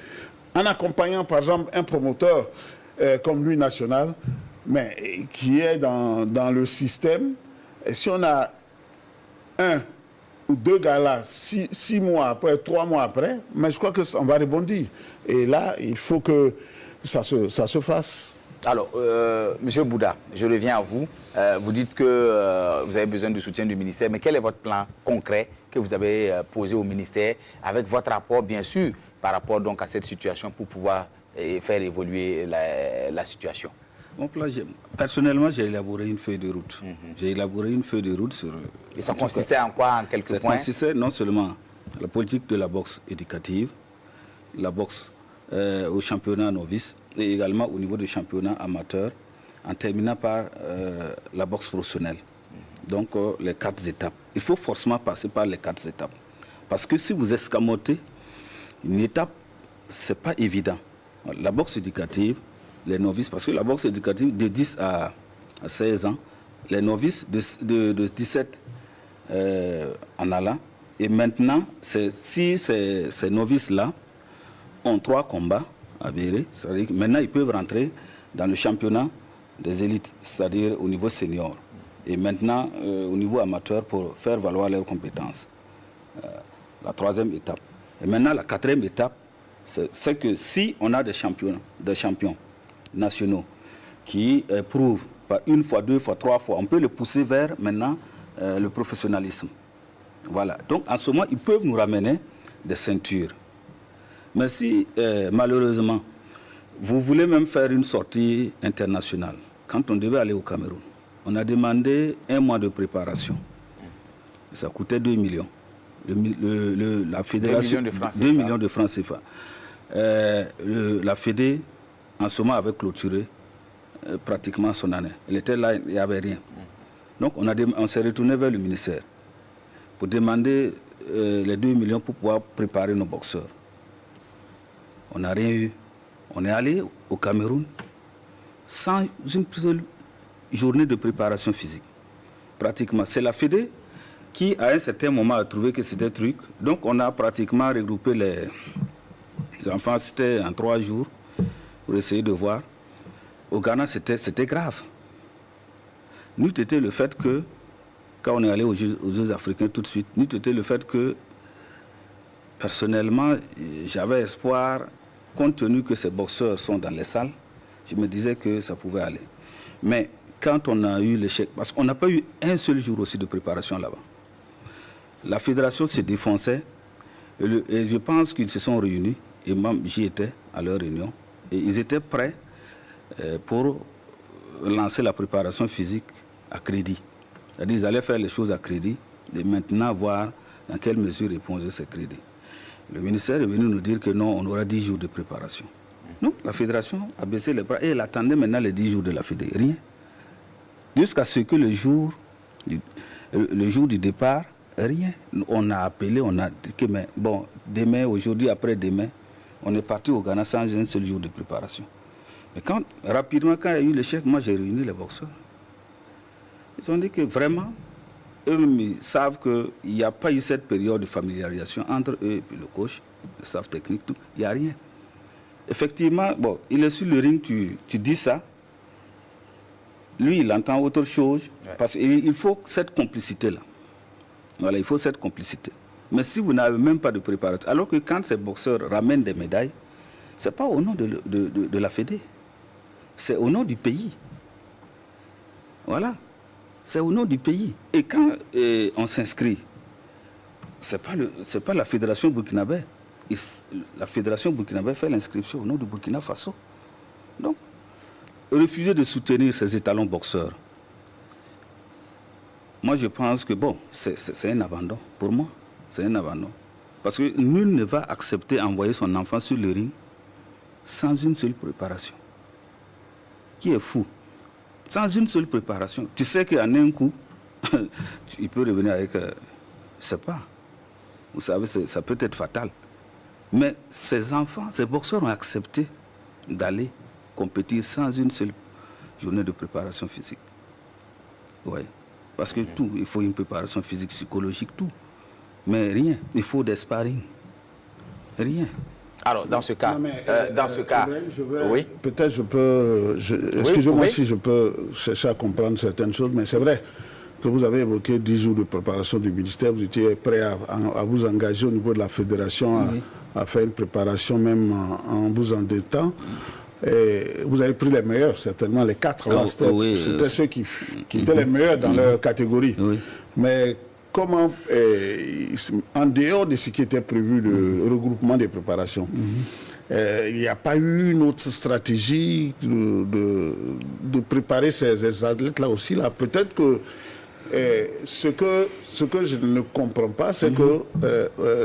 en accompagnant, par exemple, un promoteur comme lui, national, mais qui est dans le système. Et si on a un ou deux galas, 6 mois après, 3 mois après, mais je crois qu'on va rebondir. Et là, il faut que ça se fasse.
Alors, Monsieur Bouda, je reviens à vous. Vous dites que vous avez besoin du soutien du ministère, mais quel est votre plan concret que vous avez posé au ministère, avec votre rapport, bien sûr, par rapport donc à cette situation pour pouvoir faire évoluer la situation?
Mon plan, personnellement, j'ai élaboré une feuille de route. J'ai élaboré une feuille de route sur...
Et ça consistait en quoi, en quelques points?
Ça consistait non seulement la politique de la boxe éducative, la boxe au championnat novice, et également au niveau du championnat amateur, en terminant par la boxe professionnelle. Donc, les 4 étapes. Il faut forcément passer par les 4 étapes. Parce que si vous escamotez une étape, ce n'est pas évident. La boxe éducative, les novices, parce que la boxe éducative de 10 à 16 ans, les novices de 17 en allant, et maintenant, si ces novices-là ont 3 combats avérés, c'est-à-dire que maintenant ils peuvent rentrer dans le championnat des élites, c'est-à-dire au niveau senior, et maintenant au niveau amateur pour faire valoir leurs compétences. La 3e étape. Et maintenant, la 4e étape, c'est que si on a des champions nationaux qui prouvent par 1 fois, 2 fois, 3 fois, on peut les pousser vers maintenant le professionnalisme. Voilà. Donc en ce moment, ils peuvent nous ramener des ceintures. Mais si malheureusement, vous voulez même faire une sortie internationale, quand on devait aller au Cameroun, on a demandé 1 mois de préparation. Ça coûtait 2 millions. La fédération,
2 millions de francs CFA.
2 millions de francs CFA. la Fédé, en ce moment, avait clôturé pratiquement son année. Elle était là, il n'y avait rien. Donc, on s'est retourné vers le ministère pour demander les 2 millions pour pouvoir préparer nos boxeurs. On n'a rien eu. On est allé au Cameroun sans une seule journée de préparation physique. Pratiquement. C'est la Fédé qui, à un certain moment, a trouvé que c'était truc. Donc, on a pratiquement regroupé les enfants. C'était en 3 jours pour essayer de voir. Au Ghana, c'était grave. Nous, c'était le fait que, quand on est allé aux Jeux africains tout de suite, nous, c'était le fait que, personnellement, j'avais espoir, compte tenu que ces boxeurs sont dans les salles, je me disais que ça pouvait aller. Mais quand on a eu l'échec, parce qu'on n'a pas eu un seul jour aussi de préparation là-bas, la fédération se défonçait et je pense qu'ils se sont réunis, et même j'y étais à leur réunion, et ils étaient prêts pour lancer la préparation physique à crédit. C'est-à-dire qu'ils allaient faire les choses à crédit et maintenant voir dans quelle mesure éponger ces crédits. Le ministère est venu nous dire que non, on aura 10 jours de préparation. Non, la fédération a baissé les bras et elle attendait maintenant les 10 jours de la fédération. Rien. Jusqu'à ce que le jour du départ, rien. On a appelé, on a dit que mais, bon, demain, aujourd'hui, après-demain, on est parti au Ghana sans un seul jour de préparation. Mais rapidement, quand il y a eu l'échec, moi j'ai réuni les boxeurs. Ils ont dit que vraiment, eux-mêmes ils savent qu'il n'y a pas eu cette période de familiarisation entre eux et puis le coach, le staff technique, tout. Il n'y a rien. Effectivement, bon, il est sur le ring, tu dis ça. Lui, il entend autre chose. Ouais. Parce qu'il faut cette complicité-là. Voilà, il faut cette complicité. Mais si vous n'avez même pas de préparation, alors que quand ces boxeurs ramènent des médailles, ce n'est pas au nom de la Fédé. C'est au nom du pays. Voilà. C'est au nom du pays. Et quand on s'inscrit, ce n'est pas la fédération burkinabé. La fédération burkinabé fait l'inscription au nom du Burkina Faso. Donc, refuser de soutenir ces étalons boxeurs, moi je pense que bon, c'est un abandon. Pour moi, c'est un abandon. Parce que nul ne va accepter d'envoyer son enfant sur le ring sans une seule préparation. Qui est fou? Sans une seule préparation. Tu sais qu'en un coup, il peut revenir avec... je ne sais pas. Vous savez, ça peut être fatal. Mais ces enfants, ces boxeurs ont accepté d'aller compétir sans une seule journée de préparation physique. Oui. Parce que tout, il faut une préparation physique, psychologique, tout. Mais rien. Il faut des sparring. Rien.
Alors, dans ce cas, oui.
Peut-être je peux... Excusez-moi si je peux chercher à comprendre certaines choses, mais c'est vrai que vous avez évoqué 10 jours de préparation du ministère. Vous étiez prêt à vous engager au niveau de la fédération à faire une préparation même en vous endettant. Et vous avez pris les meilleurs, certainement les 4. C'était ceux qui étaient les meilleurs dans leur catégorie. Oui. Mais comment, en dehors de ce qui était prévu, le regroupement des préparations, il n'y a pas eu une autre stratégie de préparer ces athlètes-là aussi là. Peut-être que ce que je ne comprends pas, c'est que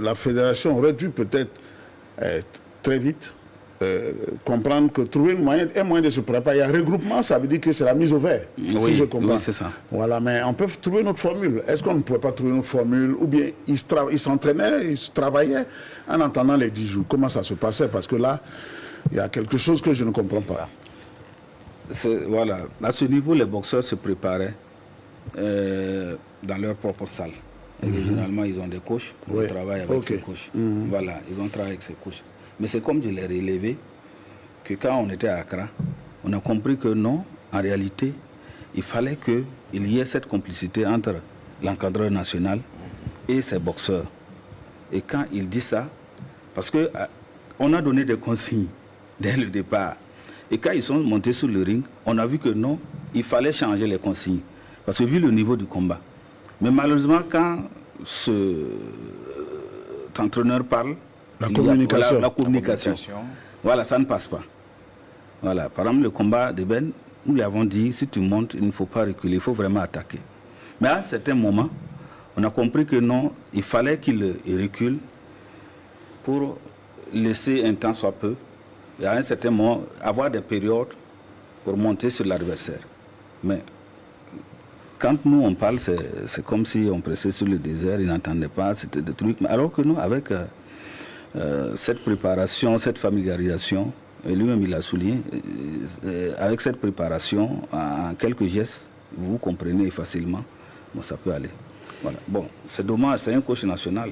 la fédération aurait dû peut-être très vite comprendre que trouver un moyen de se préparer. Il y a regroupement, ça veut dire que c'est la mise au vert, si je comprends.
Oui, c'est ça.
Voilà, mais on peut trouver notre formule. Est-ce qu'on ne pourrait pas trouver notre formule? Ou bien ils s'entraînaient, ils travaillaient en attendant les 10 jours. Comment ça se passait? Parce que là, il y a quelque chose que je ne comprends pas.
Voilà. À ce niveau, les boxeurs se préparaient dans leur propre salle. Et généralement, ils ont des coachs. Ils travaillent avec ces coachs. Voilà, ils ont travaillé avec ces coachs. Mais c'est comme je l'ai relevé, que quand on était à Accra, on a compris que non, en réalité, il fallait qu'il y ait cette complicité entre l'encadreur national et ses boxeurs. Et quand il dit ça, parce qu'on a donné des consignes dès le départ, et quand ils sont montés sur le ring, on a vu que non, il fallait changer les consignes. Parce que vu le niveau du combat. Mais malheureusement, quand cet entraîneur parle, la communication. Voilà, ça ne passe pas. Voilà, par exemple, le combat de Ben, nous lui avons dit, si tu montes, il ne faut pas reculer, il faut vraiment attaquer. Mais à un certain moment, on a compris que non, il fallait qu'il recule pour laisser un temps soit peu, et à un certain moment, avoir des périodes pour monter sur l'adversaire. Mais quand nous on parle, c'est comme si on pressait sur le désert, ils n'entendaient pas, c'était des trucs. Alors que nous, avec cette préparation, cette familiarisation, et lui-même il a souligné, avec cette préparation, en quelques gestes, vous comprenez facilement, bon, ça peut aller. Voilà. Bon, c'est dommage, c'est un coach national,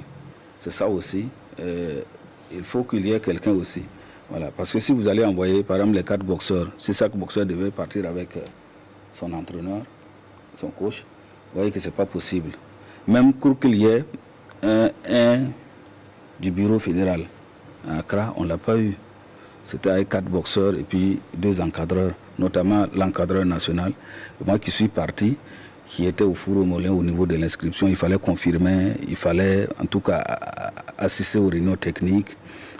c'est ça aussi. Il faut qu'il y ait quelqu'un aussi. Voilà. Parce que si vous allez envoyer, par exemple, les 4 boxeurs, si chaque boxeur devait partir avec son entraîneur, son coach, vous voyez que ce n'est pas possible. Même pour qu'il y ait un du bureau fédéral à Accra, on ne l'a pas eu. C'était avec 4 boxeurs et puis 2 encadreurs, notamment l'encadreur national. Et moi qui suis parti, qui était au four au moulin au niveau de l'inscription, il fallait confirmer, il fallait en tout cas assister aux réunions techniques,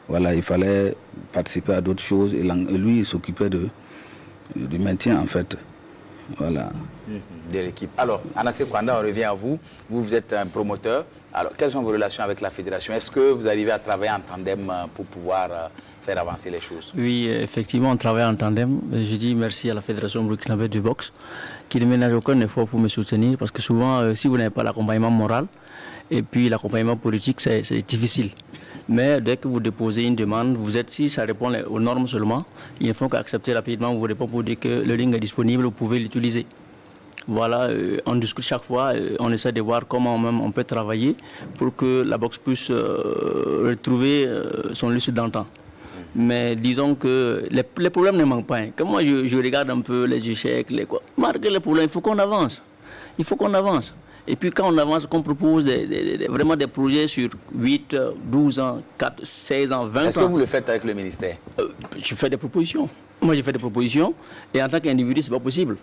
voilà, il fallait participer à d'autres choses et lui il s'occupait du maintien en fait. Voilà.
De l'équipe. Alors, Anassé Kwanda, on revient à vous. Vous êtes un promoteur. Alors, quelles sont vos relations avec la fédération? Est-ce que vous arrivez à travailler en tandem pour pouvoir faire avancer les choses?
Oui, effectivement, on travaille en tandem. Je dis merci à la Fédération burkinabé de boxe qui ne ménage aucun effort pour me soutenir parce que souvent, si vous n'avez pas l'accompagnement moral et puis l'accompagnement politique, c'est difficile. Mais dès que vous déposez une demande, si ça répond aux normes seulement, il ne faut qu'accepter rapidement, vous répond pour dire que le link est disponible, vous pouvez l'utiliser. Voilà, on discute chaque fois, on essaie de voir comment même on peut travailler pour que la boxe puisse retrouver son lustre d'antan. Mais disons que les problèmes ne manquent pas. Hein. Comme moi je regarde un peu les échecs, malgré les problèmes, il faut qu'on avance. Il faut qu'on avance. Et puis quand on avance, qu'on propose vraiment des projets sur 8, 12 ans, 4, 16 ans, 20 ans.
Est-ce que vous le faites avec le ministère?
Je fais des propositions. Moi, je fais des propositions. Et en tant qu'individu, ce n'est pas possible.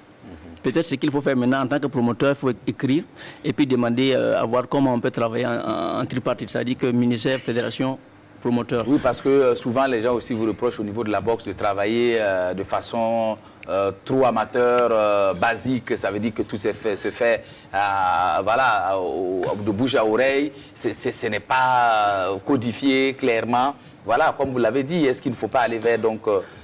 Peut-être ce qu'il faut faire maintenant en tant que promoteur, il faut écrire et puis demander à voir comment on peut travailler en tripartite. C'est-à-dire que ministère, fédération, promoteur.
Oui, parce que souvent les gens aussi vous reprochent au niveau de la boxe de travailler de façon trop amateur, basique. Ça veut dire que tout se fait voilà, de bouche à oreille. Ce n'est pas codifié clairement. Voilà, comme vous l'avez dit, est-ce qu'il ne faut pas aller vers donc,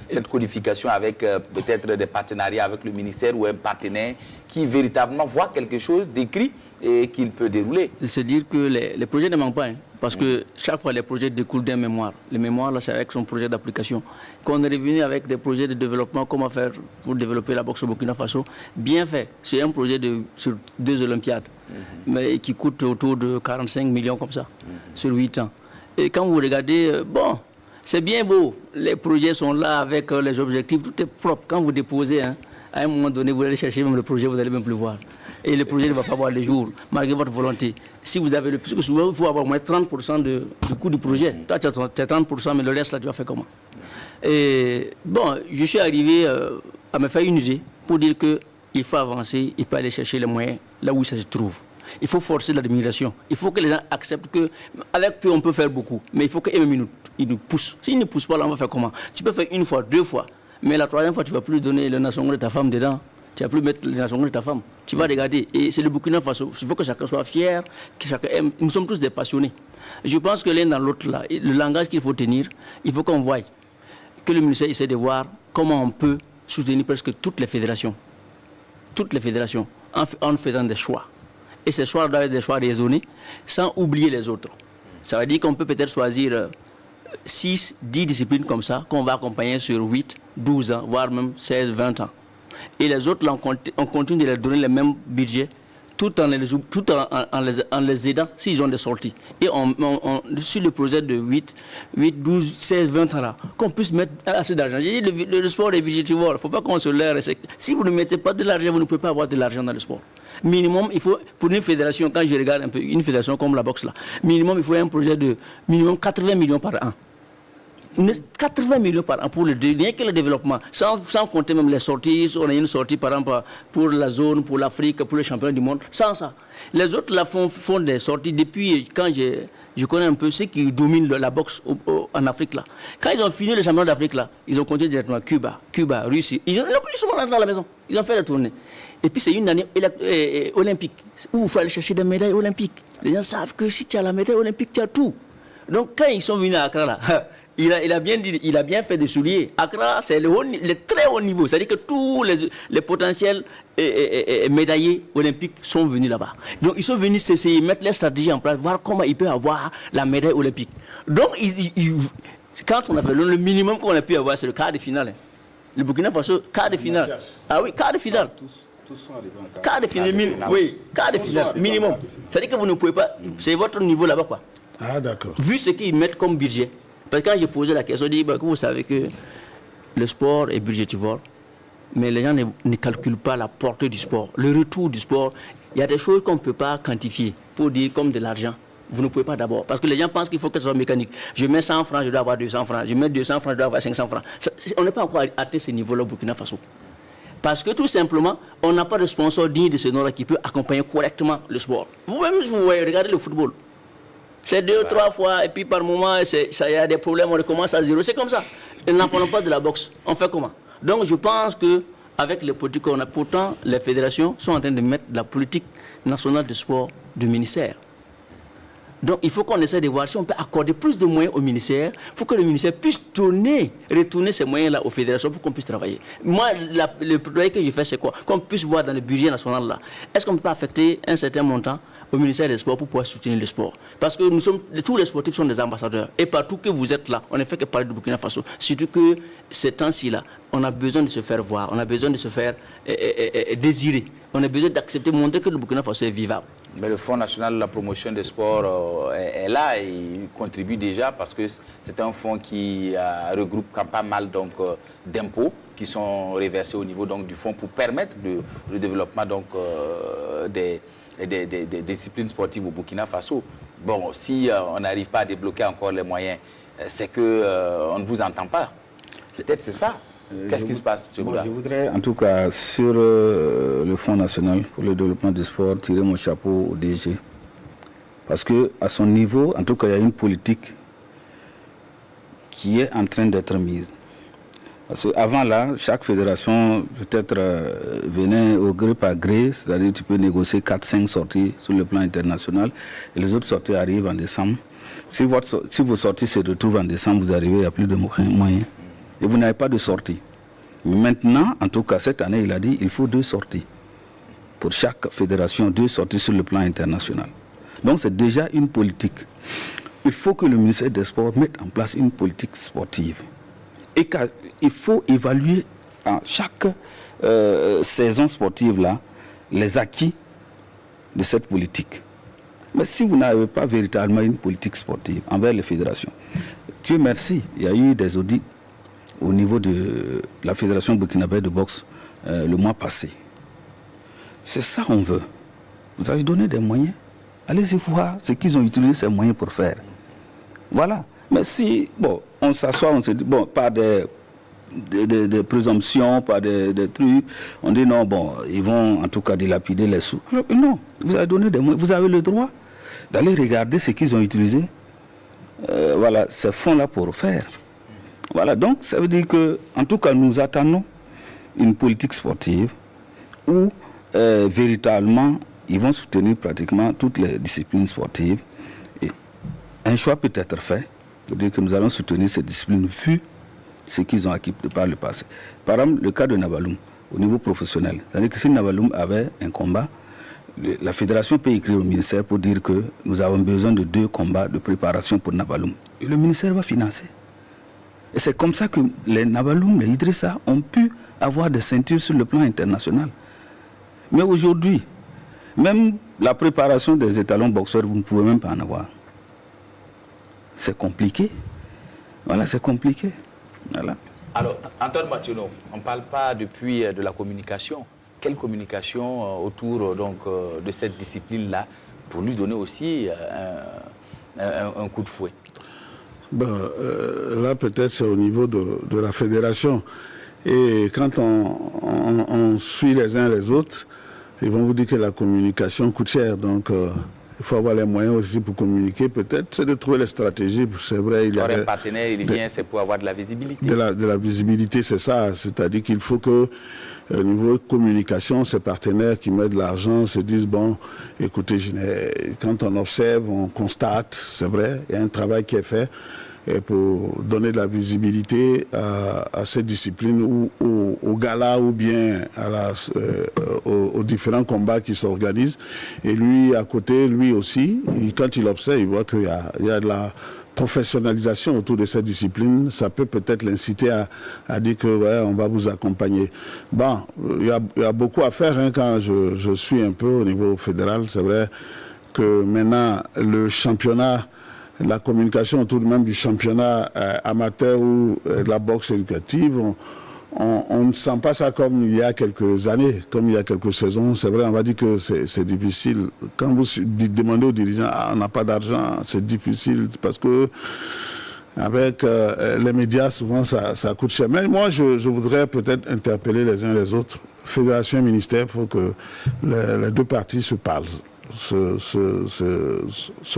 cette codification avec peut-être des partenariats avec le ministère ou un partenaire qui véritablement voit quelque chose d'écrit et qu'il peut dérouler?
C'est dire que les projets ne manquent pas, hein, parce que chaque fois les projets découlent d'un mémoire. Le mémoire, là, c'est avec son projet d'application. Quand on est revenu avec des projets de développement, comment faire pour développer la boxe au Burkina Faso, bien fait. C'est un projet sur 2 Olympiades, mais qui coûte autour de 45 millions comme ça, sur 8 ans. Et quand vous regardez, bon, c'est bien beau, les projets sont là avec les objectifs, tout est propre. Quand vous déposez, hein, à un moment donné, vous allez chercher même le projet, vous n'allez même plus voir. Et le projet ne va pas voir les jours, malgré votre volonté. Si vous avez parce que souvent, il faut avoir au moins 30% du coût du projet. Toi, tu as 30%, mais le reste, là, tu vas faire comment? Et bon, je suis arrivé à me faire une idée pour dire qu'il faut avancer, il faut aller chercher les moyens là où ça se trouve. Il faut forcer l'admiration. Il faut que les gens acceptent qu'avec peu, on peut faire beaucoup. Mais il faut qu'ils nous poussent. S'ils ne poussent pas, là, on va faire comment? Tu peux faire 1 fois, 2 fois. Mais la 3e fois, tu ne vas plus donner le national de ta femme dedans. Tu ne vas plus mettre le national de ta femme. Tu vas regarder. Et c'est le Burkina Faso. Il faut que chacun soit fier, que chacun aime. Nous sommes tous des passionnés. Je pense que l'un dans l'autre, là, le langage qu'il faut tenir, il faut qu'on voie que le ministère essaie de voir comment on peut soutenir presque toutes les fédérations. Toutes les fédérations, en faisant des choix. Et ces choix doivent être des choix raisonnés, sans oublier les autres. Ça veut dire qu'on peut peut-être choisir 6, 10 disciplines comme ça, qu'on va accompagner sur 8, 12 ans, voire même 16, 20 ans. Et les autres, là, on continue de leur donner le même budget, tout en les aidant s'ils ont des sorties. Et sur le projet de 8, 12, 16, 20 ans, là, qu'on puisse mettre assez d'argent. J'ai dit, le sport est budgétivore, il ne faut pas qu'on se leurre. Si vous ne mettez pas de l'argent, vous ne pouvez pas avoir de l'argent dans le sport. Minimum, il faut, pour une fédération, quand je regarde un peu, une fédération comme la boxe là, minimum, il faut un projet de minimum 80 millions par an. 80 millions par an pour rien que le développement, sans compter même les sorties. On a une sortie par exemple pour la zone, pour l'Afrique, pour les championnats du monde, sans ça. Les autres là font des sorties depuis quand je connais un peu ceux qui dominent la boxe en Afrique là. Quand ils ont fini le championnat d'Afrique là, ils ont continué directement Cuba, Russie. Ils ont plus souvent rentré dans la maison. Ils ont fait la tournée. Et puis c'est une année olympique où il faut aller chercher des médailles olympiques. Les gens savent que si tu as la médaille olympique, tu as tout. Donc quand ils sont venus à Accra là, Il a bien dit, il a bien fait de souligner. Accra, c'est le très haut niveau. C'est-à-dire que tous les potentiels médaillés olympiques sont venus là-bas. Donc, ils sont venus s'essayer, mettre les stratégies en place, voir comment ils peuvent avoir la médaille olympique. Donc, quand on avait le minimum qu'on a pu avoir, c'est le quart de finale. Le Burkina Faso, quart de finale. Ah oui, quart de finale.
Tous sont arrivés en
quart de finale, oui, quart de finale, minimum. C'est-à-dire que vous ne pouvez pas, c'est votre niveau là-bas, quoi.
Ah, d'accord.
Vu ce qu'ils mettent comme budget. Parce que quand j'ai posé la question, je dis, bah, vous savez que le sport est budgétivore, mais les gens ne calculent pas la portée du sport, le retour du sport. Il y a des choses qu'on ne peut pas quantifier pour dire comme de l'argent. Vous ne pouvez pas d'abord. Parce que les gens pensent qu'il faut que ce soit mécanique. Je mets 100 francs, je dois avoir 200 francs. Je mets 200 francs, je dois avoir 500 francs. On n'est pas encore atteint ce niveau-là au Burkina Faso. Parce que tout simplement, on n'a pas de sponsor digne de ce nom-là qui peut accompagner correctement le sport. Vous-même, vous voyez, regardez le football. C'est 2 ou 3 fois, et puis par moment, il y a des problèmes, on recommence à zéro. C'est comme ça. Et n'en parlons pas de la boxe. On fait comment? Donc je pense qu'avec les politiques qu'on a, pourtant, les fédérations sont en train de mettre la politique nationale de sport du ministère. Donc il faut qu'on essaie de voir si on peut accorder plus de moyens au ministère. Il faut que le ministère puisse retourner ces moyens-là aux fédérations pour qu'on puisse travailler. Moi, le plaidoyer que j'ai fait, c'est quoi? Qu'on puisse voir dans le budget national là. Est-ce qu'on ne peut pas affecter un certain montant au ministère des Sports pour pouvoir soutenir le sport? Parce que tous les sportifs sont des ambassadeurs. Et partout que vous êtes là, on ne fait que parler du Burkina Faso. Surtout que ces temps-ci là, on a besoin de se faire voir, on a besoin de se faire désirer. On a besoin d'accepter, montrer que le Burkina Faso est vivable.
Mais le Fonds national de la promotion des sports est là et il contribue déjà parce que c'est un fonds qui regroupe pas mal d'impôts qui sont reversés au niveau du fonds pour permettre le développement des disciplines sportives au Burkina Faso. Bon, si on n'arrive pas à débloquer encore les moyens, c'est qu'on ne vous entend pas. Peut-être c'est ça. Qu'est-ce qui se passe, M. Bouda?
Je voudrais, en tout cas, sur le Fonds national pour le développement du sport, tirer mon chapeau au DG. Parce qu'à son niveau, en tout cas, il y a une politique qui est en train d'être mise. Parce qu'avant là, chaque fédération peut-être venait au gré par gré, c'est-à-dire tu peux négocier 4-5 sorties sur le plan international et les autres sorties arrivent en décembre. Si vos sorties se retrouvent en décembre, vous arrivez à plus de moyens. Et vous n'avez pas de sortie. Maintenant, en tout cas cette année, il a dit qu'il faut 2 sorties. Pour chaque fédération, 2 sorties sur le plan international. Donc c'est déjà une politique. Il faut que le ministère des Sports mette en place une politique sportive. Et il faut évaluer à chaque saison sportive-là les acquis de cette politique. Mais si vous n'avez pas véritablement une politique sportive envers les fédérations, Dieu merci, il y a eu des audits au niveau de la Fédération burkinabé de boxe le mois passé. C'est ça qu'on veut. Vous avez donné des moyens. Allez-y voir ce qu'ils ont utilisé ces moyens pour faire. Voilà. Mais si, on s'assoit, on se dit, pas des présomptions, pas des trucs, on dit non, ils vont en tout cas dilapider les sous. Alors, non, vous avez donné des moyens, vous avez le droit d'aller regarder ce qu'ils ont utilisé, ces fonds-là pour faire. Voilà, donc ça veut dire que, en tout cas, nous attendons une politique sportive où véritablement ils vont soutenir pratiquement toutes les disciplines sportives. Et un choix peut être fait, c'est-à-dire que nous allons soutenir ces disciplines vu ce qu'ils ont acquis par le passé. Par exemple, le cas de Nabaloum, au niveau professionnel, c'est-à-dire que si Nabaloum avait un combat, la fédération peut écrire au ministère pour dire que nous avons besoin de 2 combats de préparation pour Nabaloum. Et le ministère va financer. Et c'est comme ça que les Nabaloum, les Idrissa ont pu avoir des ceintures sur le plan international. Mais aujourd'hui, même la préparation des étalons boxeurs, vous ne pouvez même pas en avoir. C'est compliqué. Voilà, c'est compliqué. Voilà.
Alors, Antoine Matuno, on ne parle pas depuis de la communication. Quelle communication autour de cette discipline-là pour lui donner aussi un coup de fouet?
Là, peut-être, c'est au niveau de la fédération. Et quand on suit les uns les autres, ils vont vous dire que la communication coûte cher. Donc, il faut avoir les moyens aussi pour communiquer. Peut-être, c'est de trouver les stratégies. C'est vrai, il y a
un partenaire, il vient, c'est pour avoir de la visibilité. De
la visibilité, c'est ça. C'est-à-dire qu'il faut que, au niveau communication, ces partenaires qui mettent de l'argent se disent, écoutez, quand on observe, on constate, c'est vrai, il y a un travail qui est fait. et pour donner de la visibilité à cette discipline ou au gala ou bien aux différents combats qui s'organisent. Et lui, à côté, lui aussi, quand il observe, il voit qu'il y a de la professionnalisation autour de cette discipline. Ça peut peut-être l'inciter à dire que ouais, on va vous accompagner. Bon, il y a beaucoup à faire hein, quand je suis un peu au niveau fédéral. C'est vrai que maintenant, le championnat, la communication autour même du championnat amateur ou de la boxe éducative, on ne sent pas ça comme il y a quelques années, comme il y a quelques saisons. C'est vrai, on va dire que c'est difficile. Quand vous demandez aux dirigeants, on n'a pas d'argent, c'est difficile parce que avec les médias, souvent, ça coûte cher. Mais moi, je voudrais peut-être interpeller les uns les autres. Fédération et ministère, il faut que les deux parties se parlent. Se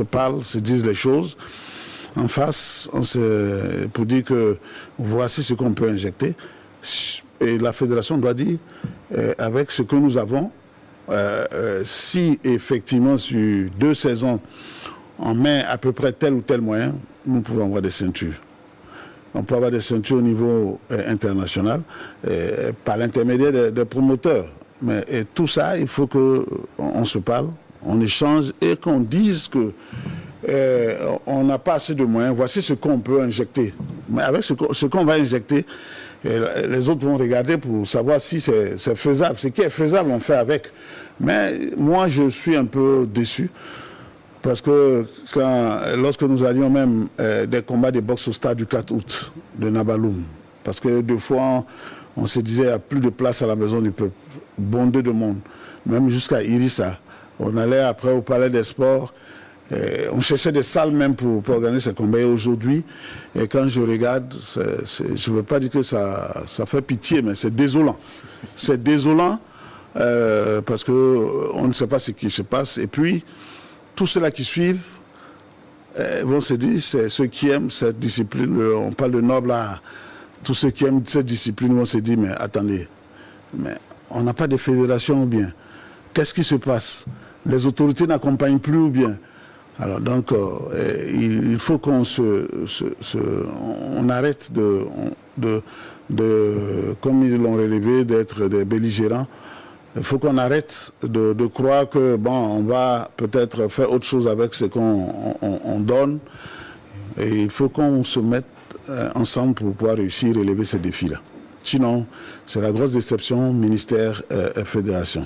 parlent, se disent les choses en face pour dire que voici ce qu'on peut injecter. Et la fédération doit dire, avec ce que nous avons, si effectivement sur 2 saisons, on met à peu près tel ou tel moyen, nous pouvons avoir des ceintures. On peut avoir des ceintures au niveau international par l'intermédiaire des promoteurs. Mais tout ça, il faut qu'on se parle, on échange et qu'on dise que on n'a pas assez de moyens. Voici ce qu'on peut injecter. Mais avec ce qu'on va injecter, les autres vont regarder pour savoir si c'est faisable. Ce qui est faisable, on fait avec. Mais moi, je suis un peu déçu. Parce que lorsque nous allions même des combats de boxe au stade du 4 août de Nabaloum, parce que 2 fois, on se disait, il n'y a plus de place à la maison du peuple. Bondé de monde. Même jusqu'à Irissa. On allait après au Palais des Sports. On cherchait des salles même pour organiser ces combats. Et aujourd'hui, quand je regarde, je ne veux pas dire que ça fait pitié, mais c'est désolant. C'est désolant parce qu'on ne sait pas ce qui se passe. Et puis, tous ceux-là qui suivent vont se dire, c'est ceux qui aiment cette discipline. On parle de noble art. Tous ceux qui aiment cette discipline vont se dire, mais attendez, mais on n'a pas de fédération ou bien. Qu'est-ce qui se passe? Les autorités n'accompagnent plus ou bien. Alors donc, il faut qu'on on arrête de comme ils l'ont relevé, d'être des belligérants. Il faut qu'on arrête de croire que bon, on va peut-être faire autre chose avec ce qu'on donne. Et il faut qu'on se mette ensemble pour pouvoir réussir à relever ces défis-là. Sinon, c'est la grosse déception, ministère et fédération.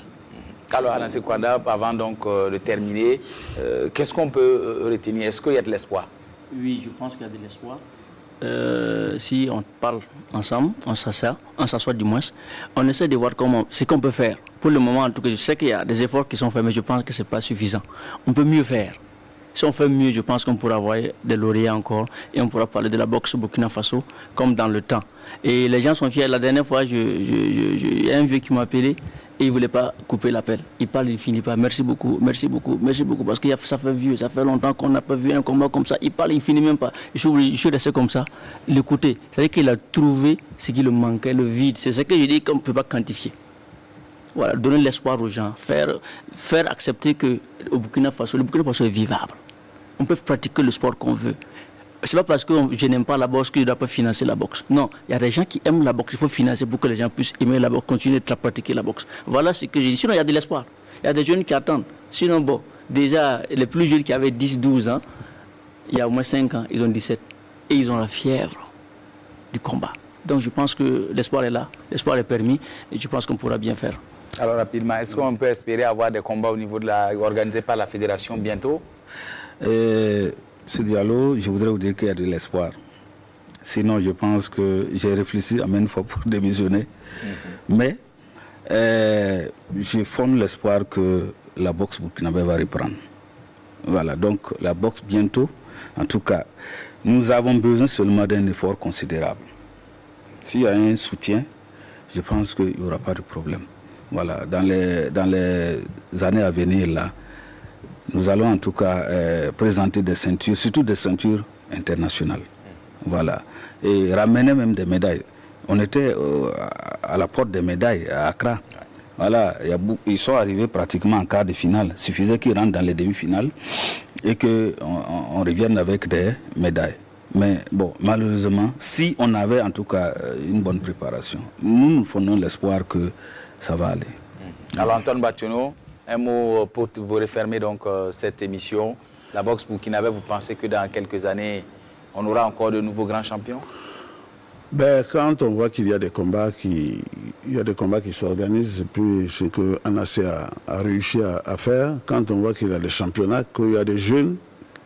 Alors, Alain Sekwanda, avant donc de terminer, qu'est-ce qu'on peut retenir? Est-ce qu'il y a de l'espoir?
Oui, je pense qu'il y a de l'espoir. Si on parle ensemble, on s'assoit du moins, on essaie de voir ce qu'on peut faire. Pour le moment, en tout cas, je sais qu'il y a des efforts qui sont faits, mais je pense que ce n'est pas suffisant. On peut mieux faire. Si on fait mieux, je pense qu'on pourra avoir des lauréats encore et on pourra parler de la boxe au Burkina Faso comme dans le temps. Et les gens sont fiers. La dernière fois, il y a un vieux qui m'a appelé et il ne voulait pas couper l'appel. Il parle, il ne finit pas. Merci beaucoup, merci beaucoup, merci beaucoup. Parce que ça fait vieux, ça fait longtemps qu'on n'a pas vu un combat comme ça. Il parle, il ne finit même pas. Je suis resté comme ça, l'écouter. C'est-à-dire qu'il a trouvé ce qui lui manquait, le vide. C'est ce que je dis qu'on ne peut pas quantifier. Voilà, donner l'espoir aux gens, faire accepter que le Burkina Faso est vivable. On peut pratiquer le sport qu'on veut. Ce n'est pas parce que je n'aime pas la boxe que je ne dois pas financer la boxe. Non, il y a des gens qui aiment la boxe. Il faut financer pour que les gens puissent aimer la boxe, continuer de pratiquer la boxe. Voilà ce que je dis. Sinon, il y a de l'espoir. Il y a des jeunes qui attendent. Sinon, bon, déjà, les plus jeunes qui avaient 10-12 ans, il y a au moins 5 ans, ils ont 17. Et ils ont la fièvre du combat. Donc, je pense que l'espoir est là. L'espoir est permis. Et je pense qu'on pourra bien faire.
Alors, rapidement, est-ce qu'on peut espérer avoir des combats au niveau organisés par la fédération bientôt?
Ce Diallo, je voudrais vous dire qu'il y a de l'espoir. Sinon, je pense que j'ai réfléchi à maintes fois pour démissionner. Mais je fonde l'espoir que la boxe burkinabé va reprendre. Voilà, donc la boxe bientôt. En tout cas, nous avons besoin seulement d'un effort considérable. S'il y a un soutien, je pense qu'il n'y aura pas de problème. Voilà, dans les années à venir, là, nous allons en tout cas présenter des ceintures, surtout des ceintures internationales. Voilà. Et ramener même des médailles. On était à la porte des médailles à Accra. Voilà. Ils sont arrivés pratiquement en quart de finale. Il suffisait qu'ils rentrent dans les demi-finales et qu'on revienne avec des médailles. Mais bon, malheureusement, si on avait en tout cas une bonne préparation, nous fondons l'espoir que ça va aller.
Alors Antoine Bationo, un mot pour vous refermer donc cette émission. La boxe burkinabé, vous pensez que dans quelques années, on aura encore de nouveaux grands champions?
Ben, quand on voit qu'il y a des combats qui s'organisent, et puis ce que Anassé a réussi à faire, quand on voit qu'il y a des championnats, qu'il y a des jeunes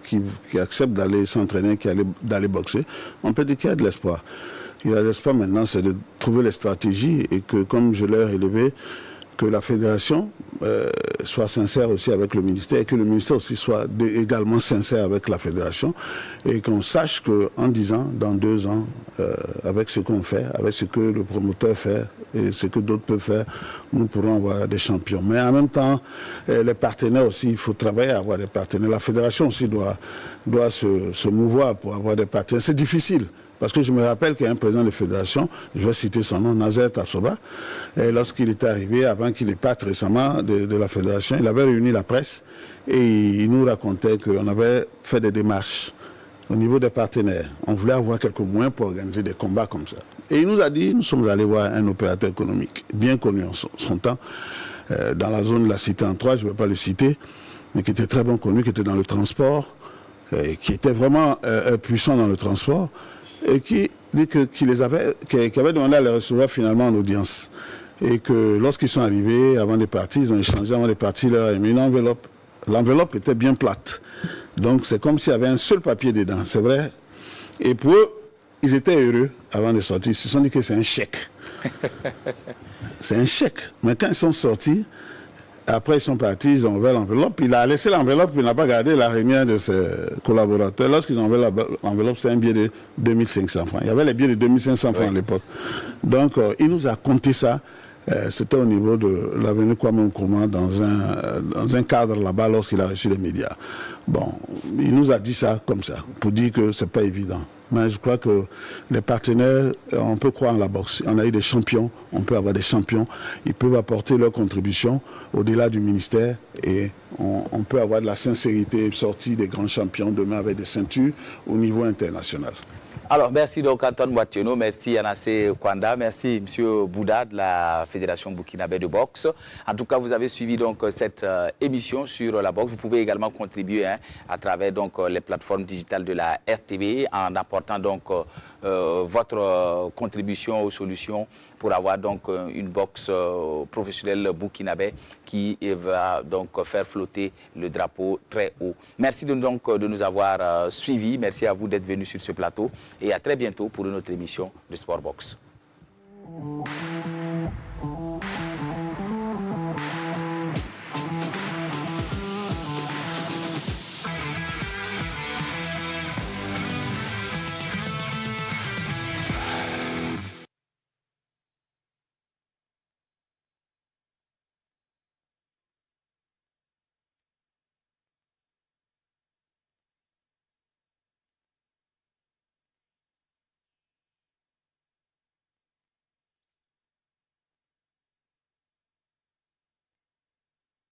qui acceptent d'aller s'entraîner, d'aller boxer, on peut dire qu'il y a de l'espoir. Il y a de l'espoir maintenant, c'est de trouver les stratégies et que, comme je l'ai relevé, que la fédération soit sincère aussi avec le ministère et que le ministère aussi soit également sincère avec la fédération et qu'on sache qu'en 10 ans, dans 2 ans, avec ce qu'on fait, avec ce que le promoteur fait et ce que d'autres peuvent faire, nous pourrons avoir des champions. Mais en même temps, les partenaires aussi, il faut travailler à avoir des partenaires. La fédération aussi doit se mouvoir pour avoir des partenaires. C'est difficile. Parce que je me rappelle qu'il y a un président de fédération, je vais citer son nom, Nazer Tassoba, et lorsqu'il est arrivé, avant qu'il parte récemment de la fédération, il avait réuni la presse et il nous racontait qu'on avait fait des démarches au niveau des partenaires. On voulait avoir quelques moyens pour organiser des combats comme ça. Et il nous a dit, nous sommes allés voir un opérateur économique, bien connu en son temps, dans la zone de la Cité en 3, je ne vais pas le citer, mais qui était très bon connu, qui était dans le transport, qui était vraiment puissant dans le transport, et qui dit qu'il avait demandé à les recevoir finalement en audience. Et que lorsqu'ils sont arrivés, avant de partir, ils ont échangé, avant de partir, leur a mis une enveloppe. L'enveloppe était bien plate. Donc c'est comme s'il y avait un seul papier dedans, c'est vrai. Et pour eux, ils étaient heureux avant de sortir. Ils se sont dit que c'est un chèque. C'est un chèque. Mais quand ils sont sortis, après, ils sont partis, ils ont ouvert l'enveloppe. Il a laissé l'enveloppe, il n'a pas gardé la remise de ses collaborateurs. Lorsqu'ils ont ouvert l'enveloppe, c'est un billet de 2500 francs. Il y avait les billets de 2500 francs à l'époque. Donc, il nous a compté ça. C'était au niveau de l'avenue Kwame Nkrumah dans un cadre là-bas lorsqu'il a reçu les médias. Bon, il nous a dit ça comme ça, pour dire que c'est pas évident. Mais je crois que les partenaires, on peut croire en la boxe. On a eu des champions, on peut avoir des champions. Ils peuvent apporter leur contribution au-delà du ministère et on peut avoir de la sincérité sortie des grands champions demain avec des ceintures au niveau international.
Alors, merci donc Antoine Bationo, merci Anassé Kwanda, merci M. Bouda de la Fédération burkinabé de boxe. En tout cas, vous avez suivi donc cette émission sur la boxe. Vous pouvez également contribuer à travers donc les plateformes digitales de la RTV en apportant donc votre contribution aux solutions pour avoir donc une boxe professionnelle burkinabé qui va donc faire flotter le drapeau très haut. Merci donc de nous avoir suivis. Merci à vous d'être venus sur ce plateau et à très bientôt pour une autre émission de Sport Box.